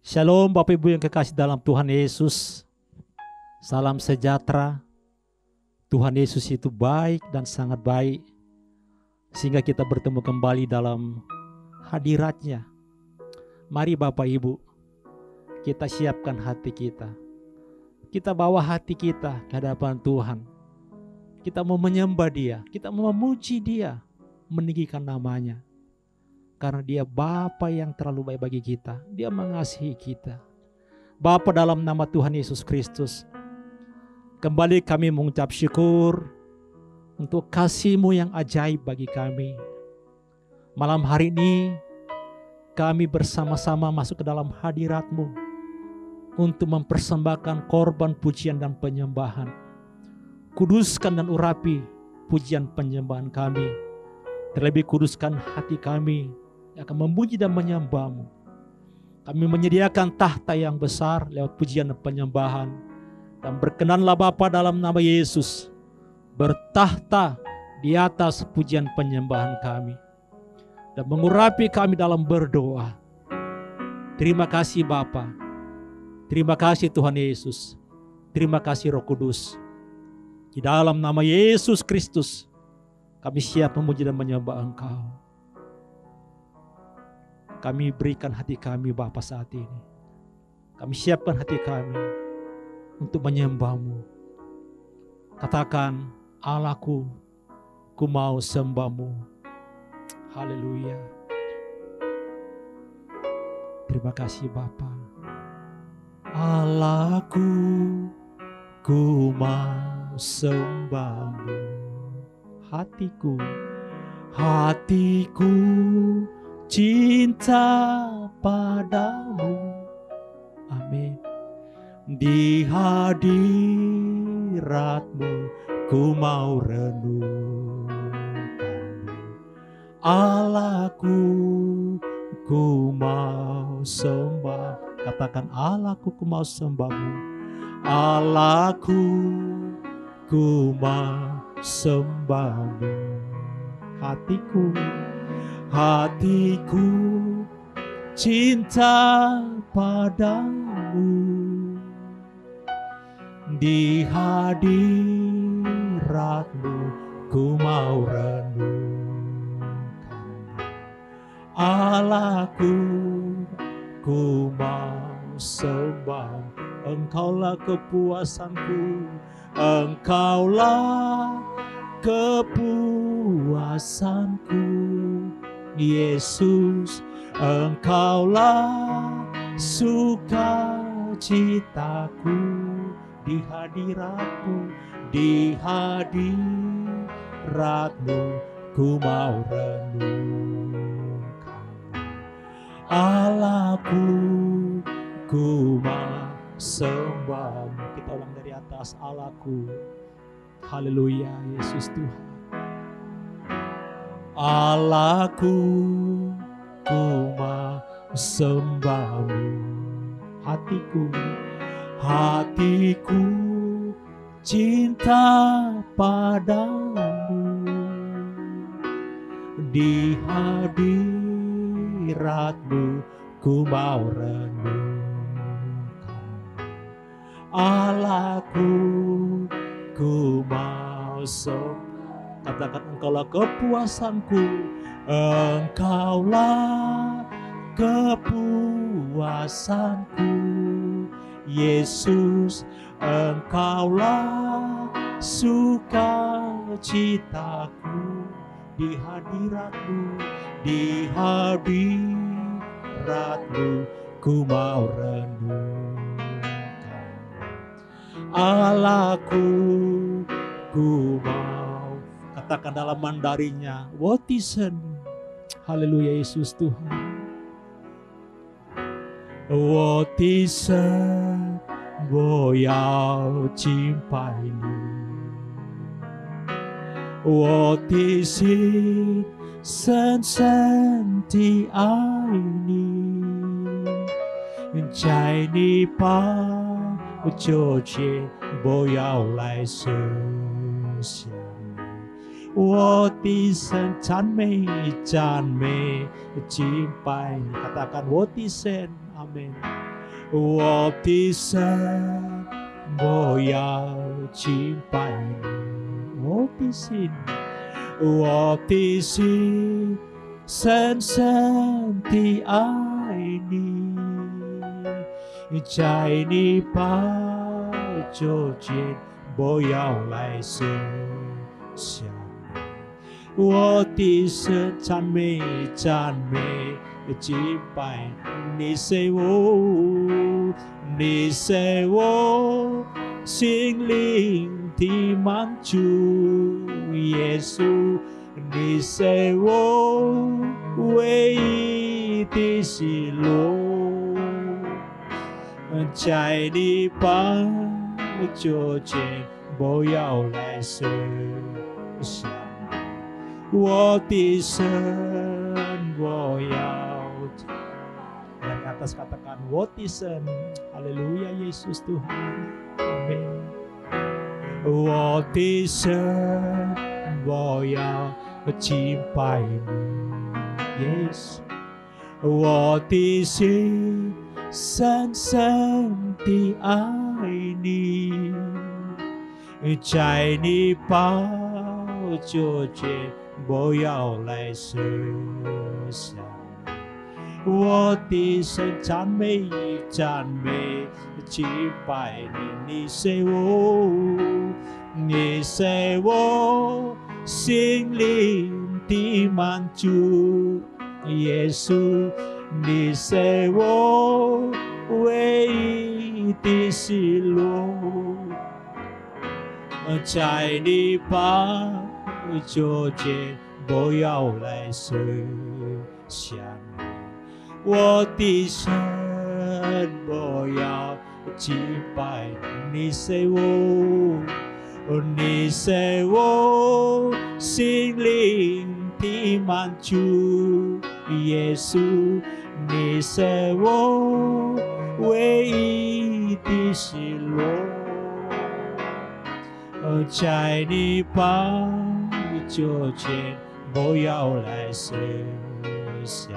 Shalom Bapak Ibu yang kekasih dalam Tuhan Yesus. Salam sejahtera. Tuhan Yesus itu baik dan sangat baik, sehingga kita bertemu kembali dalam hadirat-Nya. Mari Bapak Ibu, kita siapkan hati kita. Kita bawa hati kita ke hadapan Tuhan. Kita mau menyembah Dia, kita mau memuji Dia, meninggikan nama-Nya. Karena Dia Bapa yang terlalu baik bagi kita. Dia mengasihi kita. Bapa, dalam nama Tuhan Yesus Kristus, kembali kami mengucap syukur untuk kasih-Mu yang ajaib bagi kami. Malam hari ini kami bersama-sama masuk ke dalam hadirat-Mu untuk mempersembahkan korban pujian dan penyembahan. Kuduskan dan urapi pujian penyembahan kami. Terlebih kuduskan hati kami yang akan memuji dan menyembah-Mu. Kami menyediakan tahta yang besar lewat pujian dan penyembahan. Dan berkenanlah Bapa dalam nama Yesus bertahta di atas pujian penyembahan kami. Dan mengurapi kami dalam berdoa. Terima kasih Bapa. Terima kasih Tuhan Yesus. Terima kasih Roh Kudus. Di dalam nama Yesus Kristus kami siap memuji dan menyembah Engkau. Kami berikan hati kami Bapa saat ini. Kami siapkan hati kami untuk menyembah-Mu. Katakan, Allahku, ku mau sembah-Mu. Haleluya. Terima kasih Bapa. Allahku, ku mau sembah-Mu. Hatiku cinta padamu. Amin. Di hadirat-Mu ku mau renungkan-Mu. Allahku, ku mau sembah. Katakan, Allahku, ku mau sembah-Mu. Allahku, ku mau sembah-Mu. Hatiku cinta padamu. Di hadirat-Mu ku mau renungkan. Allahku, ku mau sembah. Engkaulah kepuasanku, Engkaulah kepuasanku. Yesus, Engkaulah sukacitaku. Di hadirat-Mu, di hadirat-Mu ku mau renungkan. Allahku, ku mau sembah-Mu. Kita ulang dari atas. Allahku. Haleluya, Yesus Tuhan. Allahku, ku mau sembah-Mu. Hatiku cinta padamu. Di hadirat-Mu ku mau renungkan. Allahku, ku mau sembah. Katakan, Engkaulah kepuasanku, Engkaulah kepuasanku. Yesus, Engkaulah sukacitaku. Di hadirat-Mu, di hadirat-Mu ku mau renungkan. Allahku, ku mau. Katakan dalam Mandarinya, Wotisen. Haleluya, Yesus Tuhan. 我的神，我要敬拜你，我的心深深地爱你，在你宝座前，我要来舍下你。我的神，赞美赞美敬拜你，katakan 我的神。Amin. 我的神，我要敬拜你，我的心，我的心深深地爱你，在你宝座前，我要来舍下你。我的神，赞美赞美，敬拜你，是我，你是我心灵的满足，耶稣，你是我唯一的喜乐，在你宝座前，我要来舍下你，我的神，我要。Yang atas katakan, 我的神，哈利路亚，耶稣 Tuhan， amin。我的神，我要敬拜你，耶稣，我的心深深地爱你，在你宝座前，我要来舍下你，我的神，赞美赞美，敬拜你，你是我，你是我心灵的满足，耶稣，你是我唯一的喜乐，在你宝座前，我要来舍下你，我的神，我要敬拜你，你是我，你是我心灵的满足，耶稣，你是我唯一的喜乐，在你宝座前，我要来舍下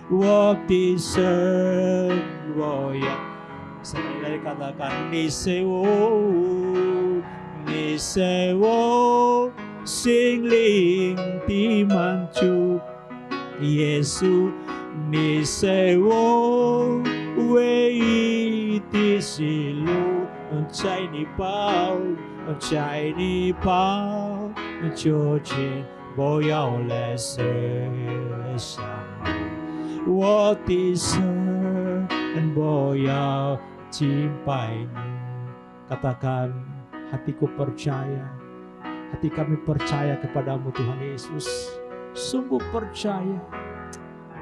你，我的神，我要。Sekali lagi katakan, 你是我，你是我心灵的满足，耶稣，你是我唯一的喜乐，在你宝座前，我要来舍下你，我的神，我要敬拜你。Katakan, hatiku percaya, hati kami percaya kepadamu Tuhan Yesus, sungguh percaya.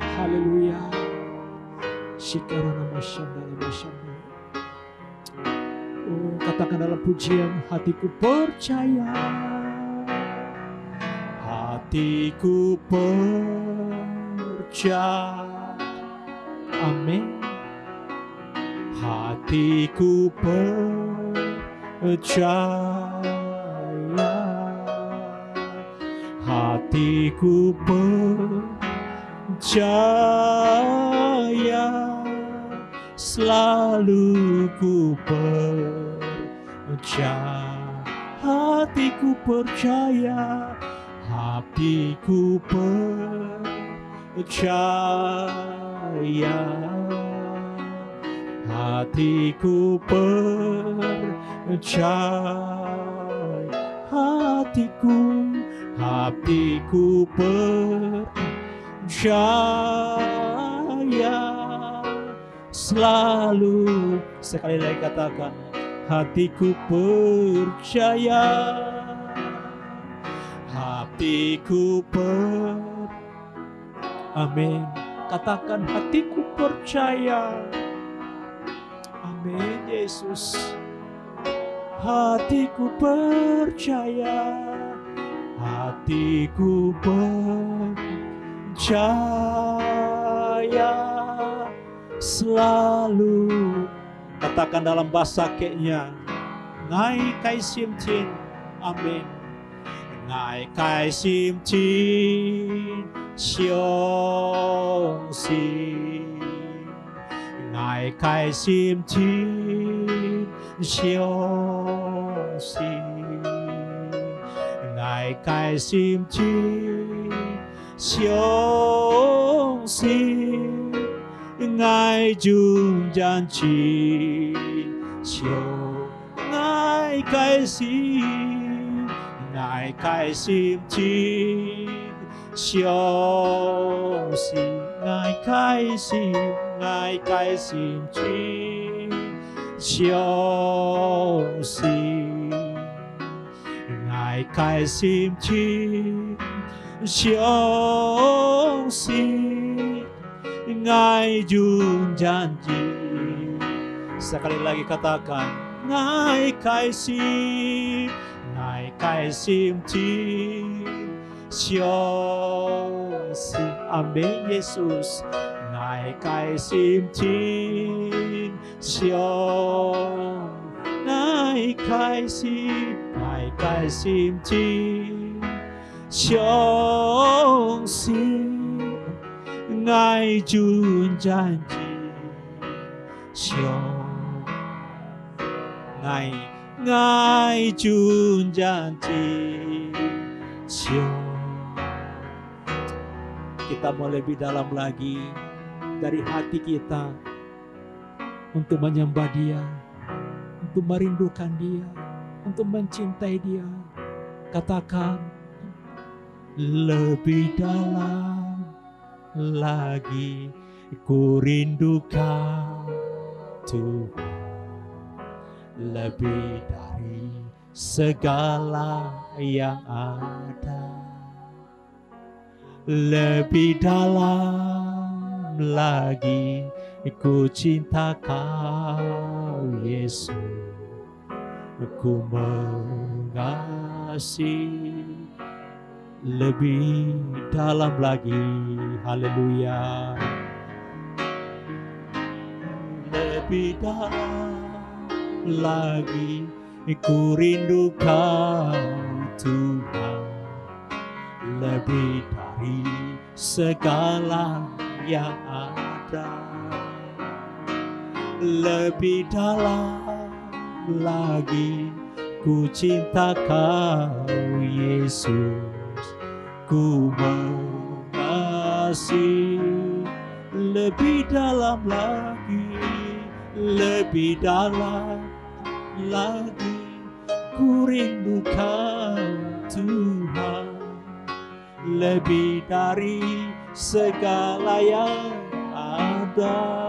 Haleluya. Shikarana masyandala masyandala. Oh, katakan dalam pujian, hatiku percaya, hatiku percaya. Amin. Hatiku percaya, hatiku percaya, selalu ku percaya, hatiku percaya, hatiku percaya, hatiku percaya, hatiku percaya, selalu. Sekali lagi katakan, hatiku percaya, hatiku amin. Katakan, hatiku percaya. Amin, Yesus. Hatiku percaya, hatiku percaya, selalu. Katakan dalam bahasa keknya, Ngài cái sim chin. Amin. Ngài cái sim chin, xiong xin. Ngài Ngài khai sim chín siêu xin, Ngài khai sim chín siêu xin, Ngài chung gian chi siêu, Ngài khai sim, Ngài khai sim chín siêu xin, Ngài khai sim, Ngài khai sim chín siêu xin, Ngài khai sim chín siêu xin, Ngài chung janji. Sekali lagi katakan, Ngài khai sim, Ngài khai sim chín siêu xin. Amin Yesus. Ngài khai sim chín siêu, Ngài khai sim chín siêu xin, Ngài chung janji siêu, Ngài chung janji siêu. Kita mau lebih dalam lagi dari hati kita untuk menyembah Dia, untuk merindukan Dia, untuk mencintai Dia. Katakan, lebih dalam lagi ku rindukan Tuhan, lebih dari segala yang ada. Lebih dalam lagi ku cinta Kau Yesus, ku mengasihi lebih dalam lagi. Haleluya. Lebih dalam lagi ku rindukan Tuhan, lebih dari segala yang ada. Lebih dalam lagi ku cinta Kau Yesus, ku mengasihi lebih dalam lagi, lebih dalam lagi ku rindukan Tuhan, lebih dari segala yang ada.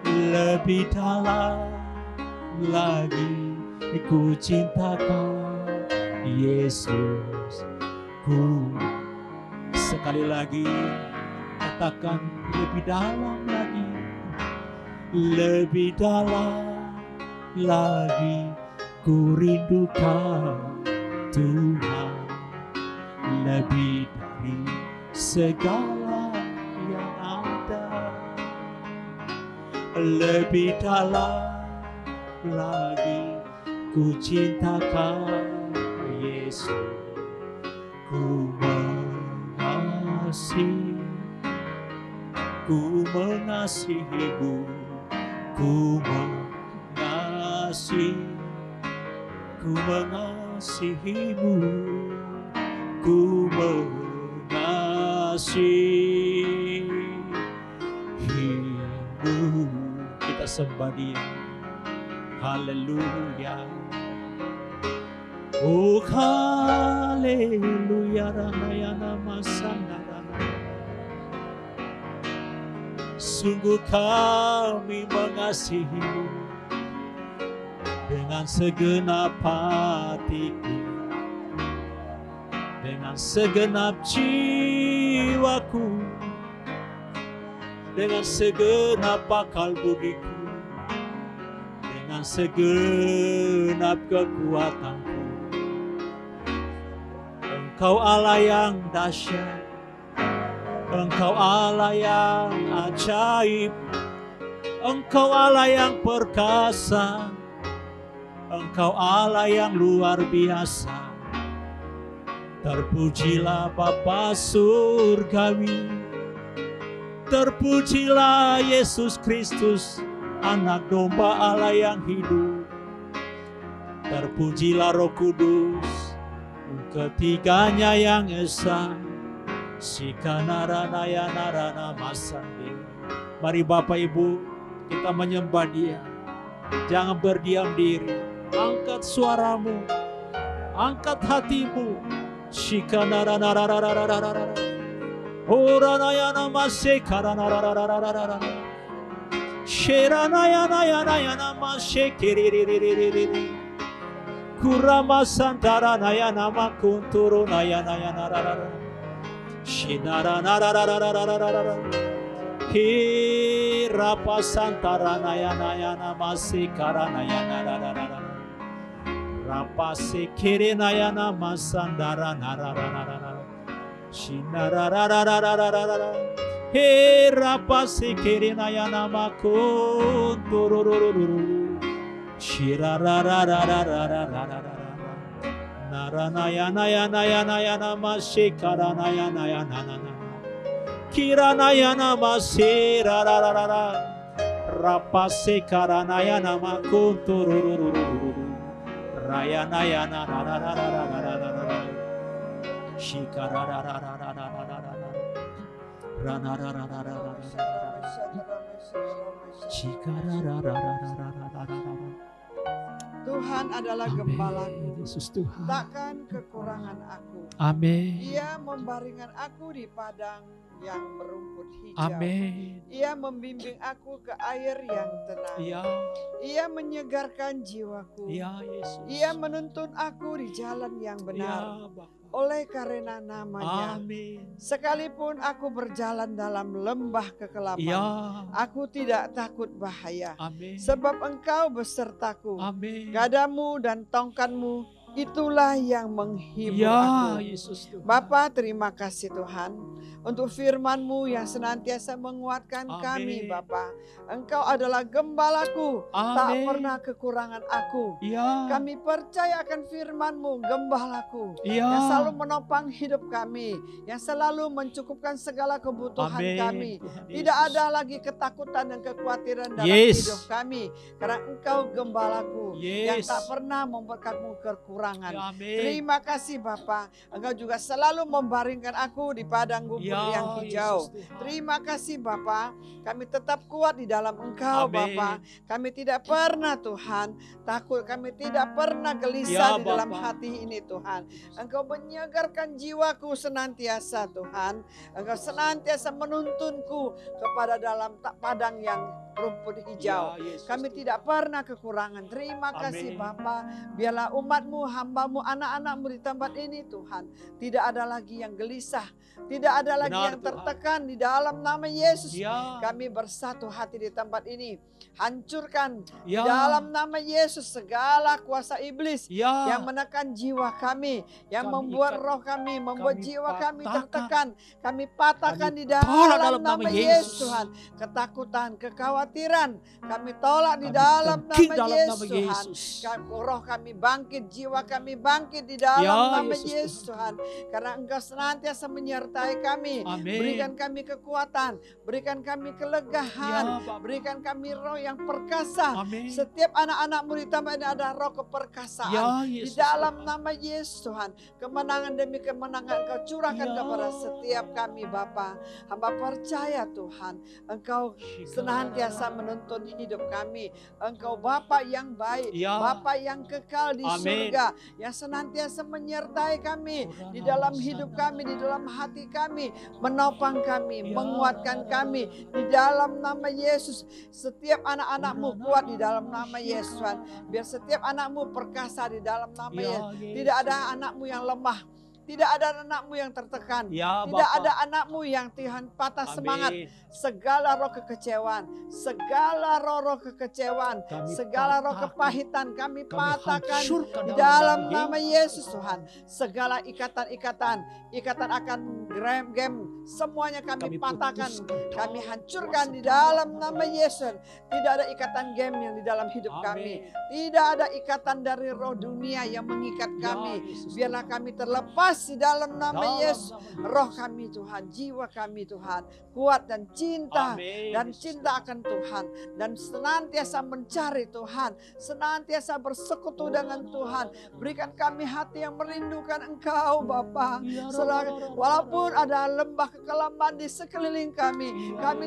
Lebih dalam lagi ku cinta Kau Yesus, ku. Sekali lagi katakan, lebih dalam lagi, lebih dalam lagi ku rindukan Tuhan, lebih dari segala yang ada. Lebih dalam lagi ku cinta Kau Yesus, ku mengasihimu, ku mengasihimu, ku mengasihimu. Kita sembah Dia. Haleluya. Oh haleluya, ranayana masandara. Sungguh kami mengasihimu dengan segenap hatiku, dengan segenap jiwaku, dengan segenap akal budiku, dengan segenap kekuatanku. Engkau Allah yang dahsyat, Engkau Allah yang ajaib, Engkau Allah yang perkasa, Engkau Allah yang luar biasa. Terpujilah Bapa Surgawi, Terpujilah Yesus Kristus, Anak Domba Allah yang hidup. Terpujilah Roh Kudus, ketiganya yang esa. Sikanarana narana masandi. Mari Bapak Ibu, kita menyembah Dia. Jangan berdiam diri. Angkat suaramu, angkat hatimu. Shikanarana. Oranayana masekarana. Sheranayana masekiriri. Kurama santara nayana makunturu nayana. Shinarana. Hirapa santara nayana masekarana nayana. Rapa sekere nayana masandara narara. Shinararararararara. He rapa sekere nayana makuntururururu. Shirarararararararara. Naranayana mashikara nayana. Kiranayana masirararara. Rapa sekara nayana makuntururururu. Rayanayana nararararararara. Tuhan adalah gembalaku, takkan kekurangan aku. Amin. Ia membaringkan aku di padang yang berumput hijau. Amin. Ia membimbing aku ke air yang tenang. Ya. Ia menyegarkan jiwaku. Ya Yesus. Ia menuntun aku di jalan yang benar. Ya, Bapa. Oleh karena namanya. Amin. Sekalipun aku berjalan dalam lembah kegelapan, Ya. aku tidak takut bahaya. Amin. Sebab Engkau besertaku. Amin. Gadamu dan tongkatmu itulah yang menghibur Ya aku. Yesus Tuhan. Bapa, terima kasih Tuhan untuk firman-Mu yang senantiasa menguatkan kami, Amin. Bapa. Engkau adalah gembalaku, tak Amin. pernah kekurangan aku. Ya. Kami percaya akan firman-Mu, gembalaku, Ya. yang selalu menopang hidup kami, yang selalu mencukupkan segala kebutuhan Amin. kami. Tuhan Tidak Yesus. ada lagi ketakutan dan kekhawatiran dalam Yes. hidup kami, karena Engkau gembalaku yang Yes. tak pernah membuat kami kekurangan. Ya, amin. Terima kasih Bapa, Engkau juga selalu membaringkan aku di padang gumul Ya, yang hijau. Yesus Tuhan. Terima kasih Bapa, kami tetap kuat di dalam Engkau Amin. Bapa. Kami tidak pernah Tuhan takut, kami tidak pernah gelisah Ya, di dalam Bapa. hati ini Tuhan. Engkau menyegarkan jiwaku senantiasa Tuhan. Engkau senantiasa menuntunku kepada dalam padang yang rumput hijau. Ya, Yesus Kami Tuhan. tidak pernah kekurangan. Terima kasih Amin. Bapa. Biarlah umat-Mu, hamba-Mu, anak-anak-Mu di tempat ini Tuhan. Tidak ada lagi yang gelisah. Tidak ada lagi Benar, yang Tuhan. tertekan di dalam nama Yesus. Ya. Kami bersatu hati di tempat ini. Hancurkan di Ya. dalam nama Yesus segala kuasa iblis Ya. yang menekan jiwa kami, yang Kami membuat ikat, roh kami, membuat kami jiwa kami patahkan. tertekan. Kami patahkan Kami di tolak dalam nama Yesus Tuhan. Ketakutan, kekhawatiran, kami tolak di Kami dalam tangkis nama dalam Yesus nama Tuhan. Yesus. Roh kami bangkit, jiwa kami bangkit di dalam Ya, nama Yesus Yesus Tuhan. Karena Engkau senantiasa menyertai kami. Amin. Berikan kami kekuatan, berikan kami kelegahan, Ya, Bapa. berikan kami roh yang perkasa. Amin. Setiap anak-anak-Mu di tempat ini ada roh keperkasaan. Ya, Di Yesus dalam Tuhan. nama Yesus Tuhan, kemenangan demi kemenangan Engkau curahkan Ya. kepada setiap kami Bapa. Hamba percaya Tuhan, Engkau senantiasa menuntun hidup kami. Engkau Bapa yang baik, Ya. Bapa yang kekal di Amin. surga, yang senantiasa menyertai kami di dalam hidup kami, di dalam hati kami, menopang kami, Ya. menguatkan kami di dalam nama Yesus. Setiap anak-anak-Mu kuat di dalam nama Yesus Tuhan. Biar setiap anak-Mu perkasa di dalam nama Ya, Yesus. Yesus. Tidak ada anak-Mu yang lemah. Tidak ada anak-Mu yang tertekan. Ya, Tidak Bapa. ada anak-Mu yang Tuhan patah Amin. semangat. Segala roh kekecewaan, segala roh-roh kekecewaan, Kami segala roh patahkan. kepahitan kami Kami patahkan hancurkan di dalam dalam nama nama Yesus Tuhan. Segala ikatan-ikatan, ikatan akan game semuanya kami patahkan, putuskan. kami hancurkan di dalam nama Yesus. Tidak ada ikatan game yang di dalam hidup kami. Tidak ada ikatan dari roh dunia yang mengikat kami. Biarlah kami terlepas di dalam nama Yesus. Roh kami Tuhan, jiwa kami Tuhan, kuat dan cinta. Dan cinta akan Tuhan. Dan senantiasa mencari Tuhan. Senantiasa bersekutu dengan Tuhan. Berikan kami hati yang merindukan Engkau Bapa. Walaupun ada lembah kekelaman di sekeliling kami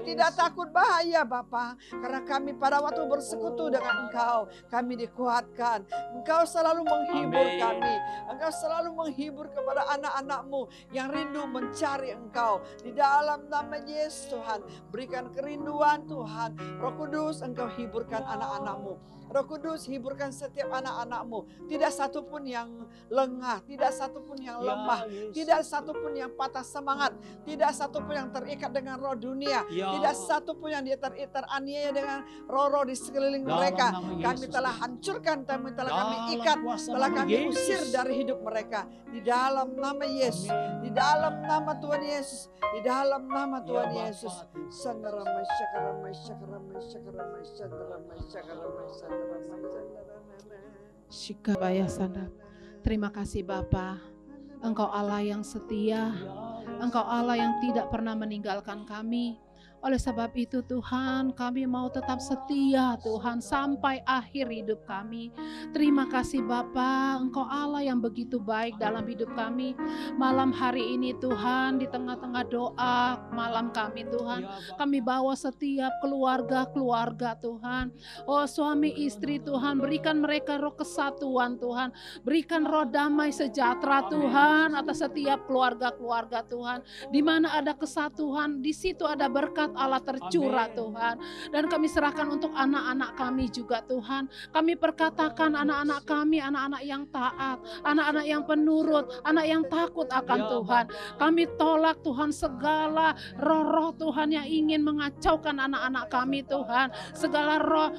tidak takut bahaya Bapa. Karena kami pada waktu bersekutu dengan Engkau, kami dikuatkan. Engkau selalu menghibur kami. Engkau selalu menghibur kepada anak-anak-Mu yang rindu mencari Engkau. Di dalam nama Yesus Tuhan, berikan kerinduan Tuhan. Roh Kudus, Engkau hiburkan anak-anak-Mu. Roh Kudus, hiburkan setiap anak-anak-Mu. Tidak satupun yang lengah, tidak satupun yang lemah, tidak satupun yang patah semangat, tidak satupun yang terikat dengan roh dunia, tidak satupun yang teraniaya dengan roh-roh di sekeliling mereka. Kami telah hancurkan, kami ikat, telah kami usir dari hidup mereka. Di dalam nama Yesus, di dalam nama Tuhan Yesus, di dalam nama Tuhan Yesus. Shikabaya Sanda. Terima kasih Bapa. Engkau Allah yang setia. Engkau Allah yang tidak pernah meninggalkan kami. Oleh sebab itu Tuhan, kami mau tetap setia Tuhan sampai akhir hidup kami. Terima kasih Bapa, Engkau Allah yang begitu baik dalam hidup kami. Malam hari ini Tuhan, di tengah-tengah doa malam kami Tuhan, kami bawa setiap keluarga-keluarga Tuhan. Oh suami istri Tuhan, berikan mereka roh kesatuan Tuhan. Berikan roh damai sejahtera Tuhan atas setiap keluarga-keluarga Tuhan. Di mana ada kesatuan, di situ ada berkat Allah tercurah Tuhan. Dan kami serahkan untuk anak-anak kami juga Tuhan. Kami perkatakan anak-anak kami, anak-anak yang taat, anak-anak yang penurut, anak yang takut akan Tuhan. Kami tolak Tuhan segala roh-roh Tuhan yang ingin mengacaukan anak-anak kami Tuhan. Segala roh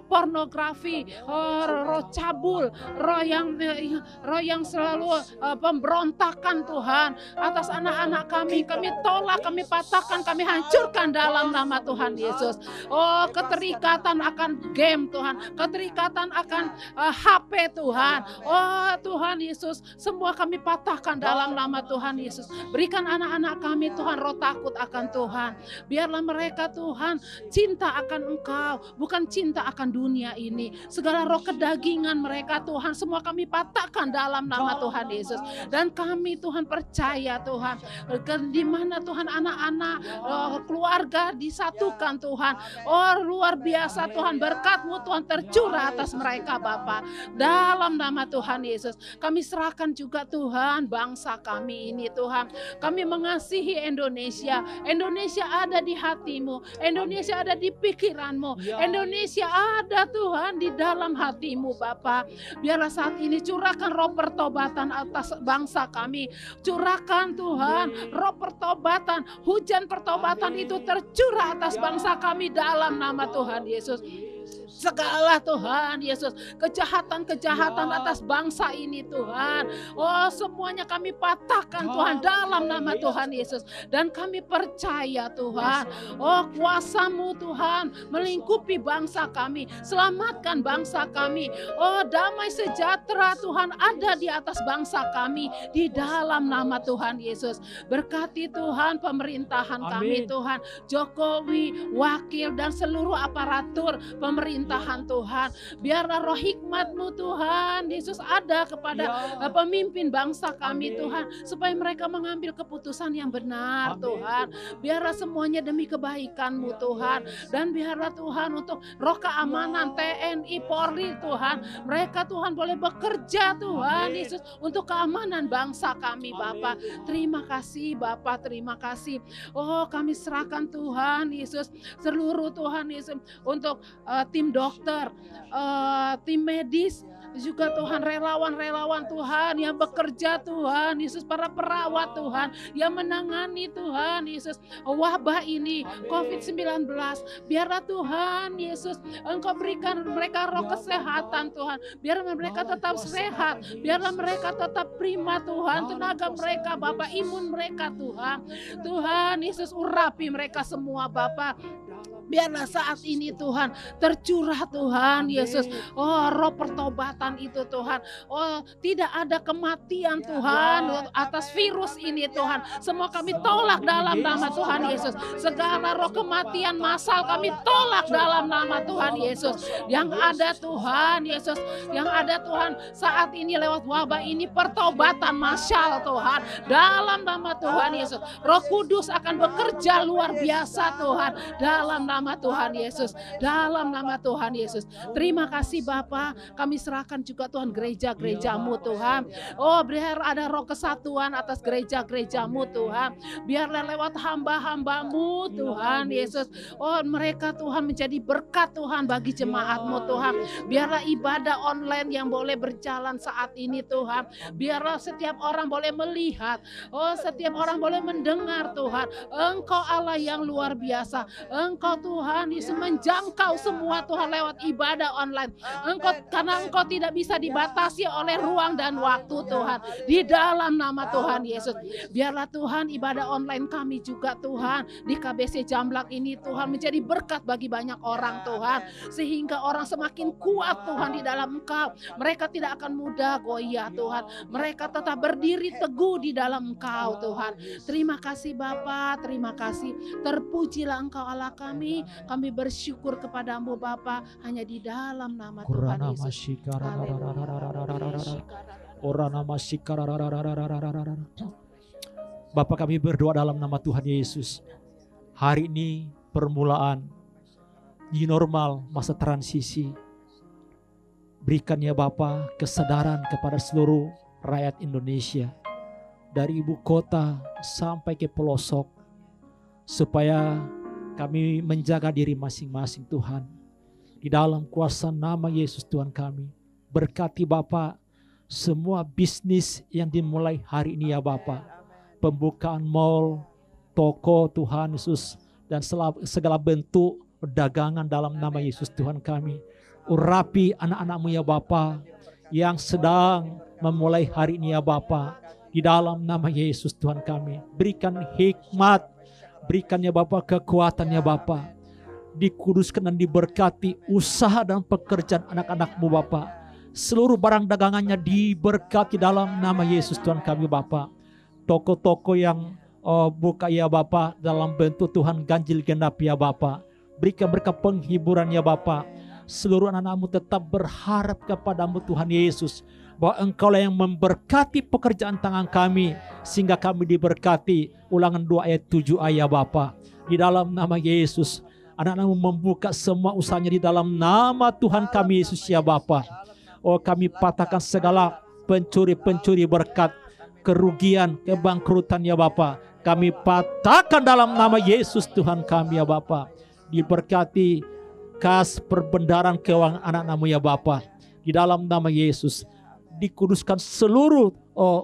pornografi, roh cabul, roh yang selalu pemberontakan Tuhan atas anak-anak kami. Kami tolak, kami patahkan, kami hancurkan dalam nama Tuhan Yesus. Oh, keterikatan akan game Tuhan, keterikatan akan HP Tuhan. Oh Tuhan Yesus, semua kami patahkan dalam nama Tuhan Yesus. Berikan anak-anak kami Tuhan roh takut akan Tuhan. Biarlah mereka Tuhan cinta akan Engkau, bukan cinta akan dunia ini. Segala roh kedagingan mereka Tuhan, semua kami patahkan dalam nama Tuhan Yesus. Dan kami Tuhan percaya Tuhan, di mana Tuhan anak-anak keluarga disatukan Tuhan. Oh luar biasa Tuhan, berkat-Mu Tuhan tercurah atas mereka Bapa. Dalam nama Tuhan Yesus, kami serahkan juga Tuhan bangsa kami ini Tuhan. Kami mengasihi Indonesia. Indonesia ada di hati-Mu, Indonesia ada di pikiran-Mu, Indonesia ada Tuhan di dalam hati-Mu Bapa. Biarlah saat ini curahkan roh pertobatan atas bangsa kami. Curahkan Tuhan roh pertobatan, hujan pertobatan itu tercurah atas bangsa kami dalam nama Tuhan Yesus. Segala Tuhan Yesus, kejahatan-kejahatan atas bangsa ini Tuhan, oh semuanya kami patahkan Tuhan dalam nama Tuhan Yesus. Dan kami percaya Tuhan, oh kuasa-Mu Tuhan melingkupi bangsa kami, selamatkan bangsa kami. Oh damai sejahtera Tuhan ada di atas bangsa kami di dalam nama Tuhan Yesus. Berkati Tuhan pemerintahan kami Tuhan, Jokowi, wakil dan seluruh aparatur pemerintahan Tuhan. Biarlah roh hikmat-Mu Tuhan Yesus ada kepada pemimpin bangsa kami Tuhan, supaya mereka mengambil keputusan yang benar Tuhan. Biarlah semuanya demi kebaikan-Mu Tuhan. Dan biarlah Tuhan untuk roh keamanan TNI Polri Tuhan, mereka Tuhan boleh bekerja Tuhan Yesus untuk keamanan bangsa kami Bapa. Terima kasih Bapa, terima kasih. Oh kami serahkan Tuhan Yesus seluruh Tuhan Yesus untuk tim dokter, tim medis, Juga Tuhan relawan-relawan Tuhan yang bekerja Tuhan Yesus, para perawat Tuhan yang menangani Tuhan Yesus wabah ini COVID-19. Biarlah Tuhan Yesus Engkau berikan mereka roh kesehatan Tuhan, biar mereka tetap sehat, biarlah mereka tetap prima Tuhan, tenaga mereka Bapa, imun mereka Tuhan. Tuhan Yesus urapi mereka semua Bapa. Biarlah saat ini Tuhan tercurah Tuhan Yesus, oh roh pertobatan itu Tuhan, oh tidak ada kematian Tuhan atas virus ini Tuhan. Semua kami tolak dalam nama Tuhan Yesus. Segala roh kematian massal kami tolak dalam nama Tuhan Yesus. Yang ada Tuhan Yesus, yang ada Tuhan saat ini lewat wabah ini pertobatan massal Tuhan dalam nama Tuhan Yesus. Roh Kudus akan bekerja luar biasa Tuhan dalam nama Tuhan Yesus, dalam nama Tuhan Yesus. Terima kasih Bapa, kami serahkan juga Tuhan gereja-gerejamu Tuhan. Oh biar ada roh kesatuan atas gereja-gerejamu Tuhan. Biarlah lewat hamba-hambamu Tuhan Yesus, oh mereka Tuhan menjadi berkat Tuhan bagi jemaatmu Tuhan. Biarlah ibadah online yang boleh berjalan saat ini Tuhan. Biarlah setiap orang boleh melihat, oh setiap orang boleh mendengar Tuhan. Engkau Allah yang luar biasa. Engkau Tuhan Yesus menjangkau semua Tuhan lewat ibadah online. Karena Engkau tidak bisa dibatasi oleh ruang dan waktu Tuhan. Di dalam nama Tuhan Yesus. Biarlah Tuhan ibadah online kami juga Tuhan di KBC Jamblak ini Tuhan menjadi berkat bagi banyak orang Tuhan. Sehingga orang semakin kuat Tuhan di dalam Engkau. Mereka tidak akan mudah goyah Tuhan. Mereka tetap berdiri teguh di dalam Engkau Tuhan. Terima kasih Bapa, terima kasih. Terpujilah Engkau Allah kami. Kami bersyukur kepadamu Bapa hanya di dalam nama Tuhan Yesus. Bapa kami berdoa dalam nama Tuhan Yesus. Hari ini permulaan new normal, masa transisi. Berikan ya Bapa kesadaran kepada seluruh rakyat Indonesia. Dari ibu kota sampai ke pelosok. Supaya kami menjaga diri masing-masing Tuhan. Di dalam kuasa nama Yesus Tuhan kami. Berkati Bapa semua bisnis yang dimulai hari ini ya Bapa. Pembukaan mal, toko Tuhan Yesus. Dan segala bentuk dagangan dalam nama Yesus Tuhan kami. Urapi anak-anak-Mu ya Bapa. Yang sedang memulai hari ini ya Bapa. Di dalam nama Yesus Tuhan kami. Berikan hikmat. Berikannya Bapa kekuatannya Bapa. Dikuduskan dan diberkati usaha dan pekerjaan anak-anak-Mu Bapa. Seluruh barang dagangannya diberkati dalam nama Yesus Tuhan kami Bapa. Toko-toko yang buka ya Bapa dalam bentuk Tuhan ganjil genap ya Bapa. Berikan berkat penghiburan ya Bapa. Seluruh anak-anak-Mu tetap berharap kepadamu Tuhan Yesus. Bahwa Engkau lah yang memberkati pekerjaan tangan kami. Sehingga kami diberkati. Ulangan 2 ayat 7 ayat Bapa. Di dalam nama Yesus. Anak-anak-Mu membuka semua usahanya di dalam nama Tuhan kami Yesus ya Bapa. Oh kami patahkan segala pencuri-pencuri berkat. Kerugian, kebangkrutan ya Bapa. Kami patahkan dalam nama Yesus Tuhan kami ya Bapa. Diberkati kas perbendaharaan keuangan anak-anak-Mu ya Bapa. Di dalam nama Yesus. Dikuduskan seluruh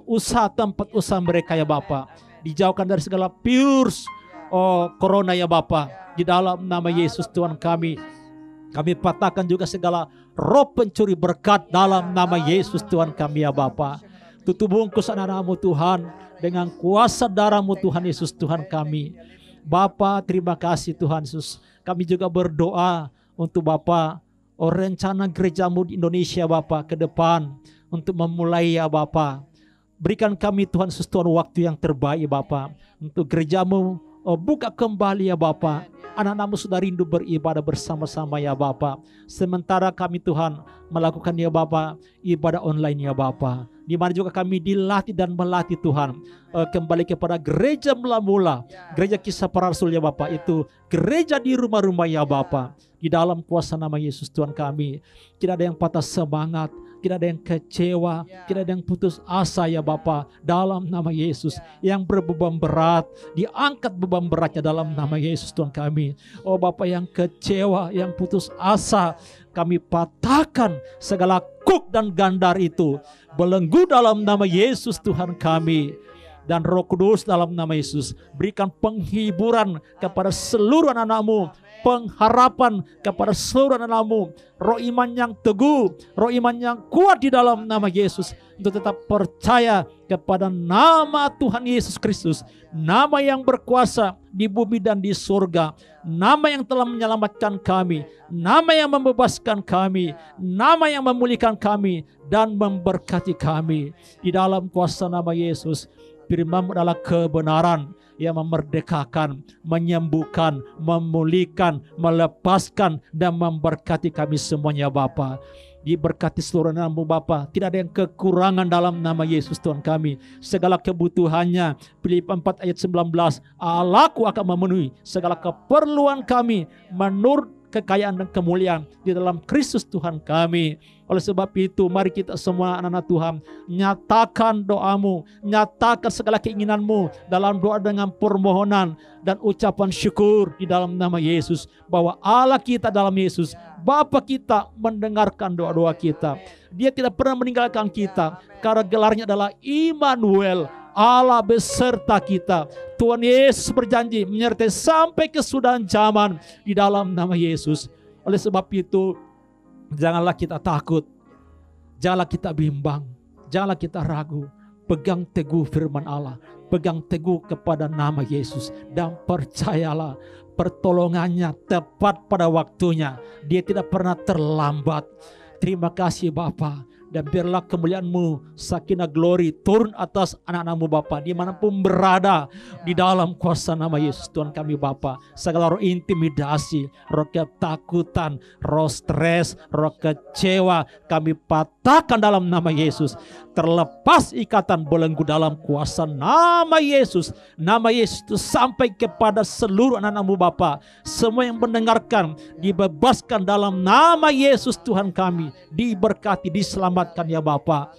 usaha tempat usaha mereka ya Bapa. Dijauhkan dari segala virus corona ya Bapa. Di dalam nama Yesus Tuhan kami. Kami patahkan juga segala roh pencuri berkat dalam nama Yesus Tuhan kami ya Bapa. Tutup bungkus anak-anak-Mu Tuhan dengan kuasa darah-Mu Tuhan Yesus Tuhan kami. Bapa terima kasih Tuhan Yesus. Kami juga berdoa untuk Bapa rencana gereja-Mu di Indonesia Bapa ke depan. Untuk memulai ya Bapa. Berikan kami Tuhan Yesus Tuhan waktu yang terbaik Bapa. Untuk gereja-Mu buka kembali ya Bapa. Anak-anak-Mu sudah rindu beribadah bersama-sama ya Bapa. Sementara kami Tuhan melakukan ya Bapa ibadah online ya Bapa. Di mana juga kami dilatih dan melatih Tuhan. Kembali kepada gereja mula-mula. Gereja Kisah Para Rasul ya Bapa. Itu gereja di rumah-rumah ya Bapa. Di dalam kuasa nama Yesus Tuhan kami. Tidak ada yang patah semangat. tidak ada yang kecewa, tidak ada yang putus asa ya Bapa, dalam nama Yesus. Yang berbeban berat, diangkat beban beratnya dalam nama Yesus Tuhan kami. Oh Bapa, yang kecewa, yang putus asa, kami patahkan segala kuk dan gandar itu, belenggu dalam nama Yesus Tuhan kami. Dan Roh Kudus dalam nama Yesus, berikan penghiburan kepada seluruh anak-anak-Mu, pengharapan kepada seluruh anak-anak-Mu, roh iman yang teguh, roh iman yang kuat di dalam nama Yesus, untuk tetap percaya kepada nama Tuhan Yesus Kristus, nama yang berkuasa di bumi dan di surga, nama yang telah menyelamatkan kami, nama yang membebaskan kami, nama yang memulihkan kami dan memberkati kami. Di dalam kuasa nama Yesus, firman-Mu adalah kebenaran yang memerdekakan, menyembuhkan, memulihkan, melepaskan, dan memberkati kami semuanya Bapa. Diberkati seluruh anak-Mu Bapa, tidak ada yang kekurangan dalam nama Yesus Tuhan kami. Segala kebutuhannya, Filipi 4 ayat 19, Allahku akan memenuhi segala keperluan kami menurut kekayaan dan kemuliaan di dalam Kristus Tuhan kami. Oleh sebab itu, mari kita semua anak-anak Tuhan, nyatakan doamu, nyatakan segala keinginanmu dalam doa dengan permohonan dan ucapan syukur di dalam nama Yesus, bahwa Allah kita dalam Yesus, Bapa kita, mendengarkan doa-doa kita. Dia tidak pernah meninggalkan kita, karena gelarnya adalah Immanuel, Allah beserta kita. Tuhan Yesus berjanji menyertai sampai kesudahan zaman di dalam nama Yesus. Oleh sebab itu, janganlah kita takut, janganlah kita bimbang, janganlah kita ragu. Pegang teguh firman Allah, pegang teguh kepada nama Yesus, dan percayalah pertolongannya tepat pada waktunya. Dia tidak pernah terlambat. Terima kasih Bapa. Dan biarlah kemuliaan-Mu, sakinah glory turun atas anak-anak-Mu Bapa, dimanapun berada di dalam kuasa nama Yesus Tuhan kami Bapa. Segala roh intimidasi, roh ketakutan, roh stres, roh kecewa, kami patahkan dalam nama Yesus. Terlepas ikatan belenggu dalam kuasa nama Yesus. Nama Yesus itu sampai kepada seluruh anak-anak-Mu Bapa. Semua yang mendengarkan dibebaskan dalam nama Yesus Tuhan kami. Diberkati, diselamatkan ya Bapa.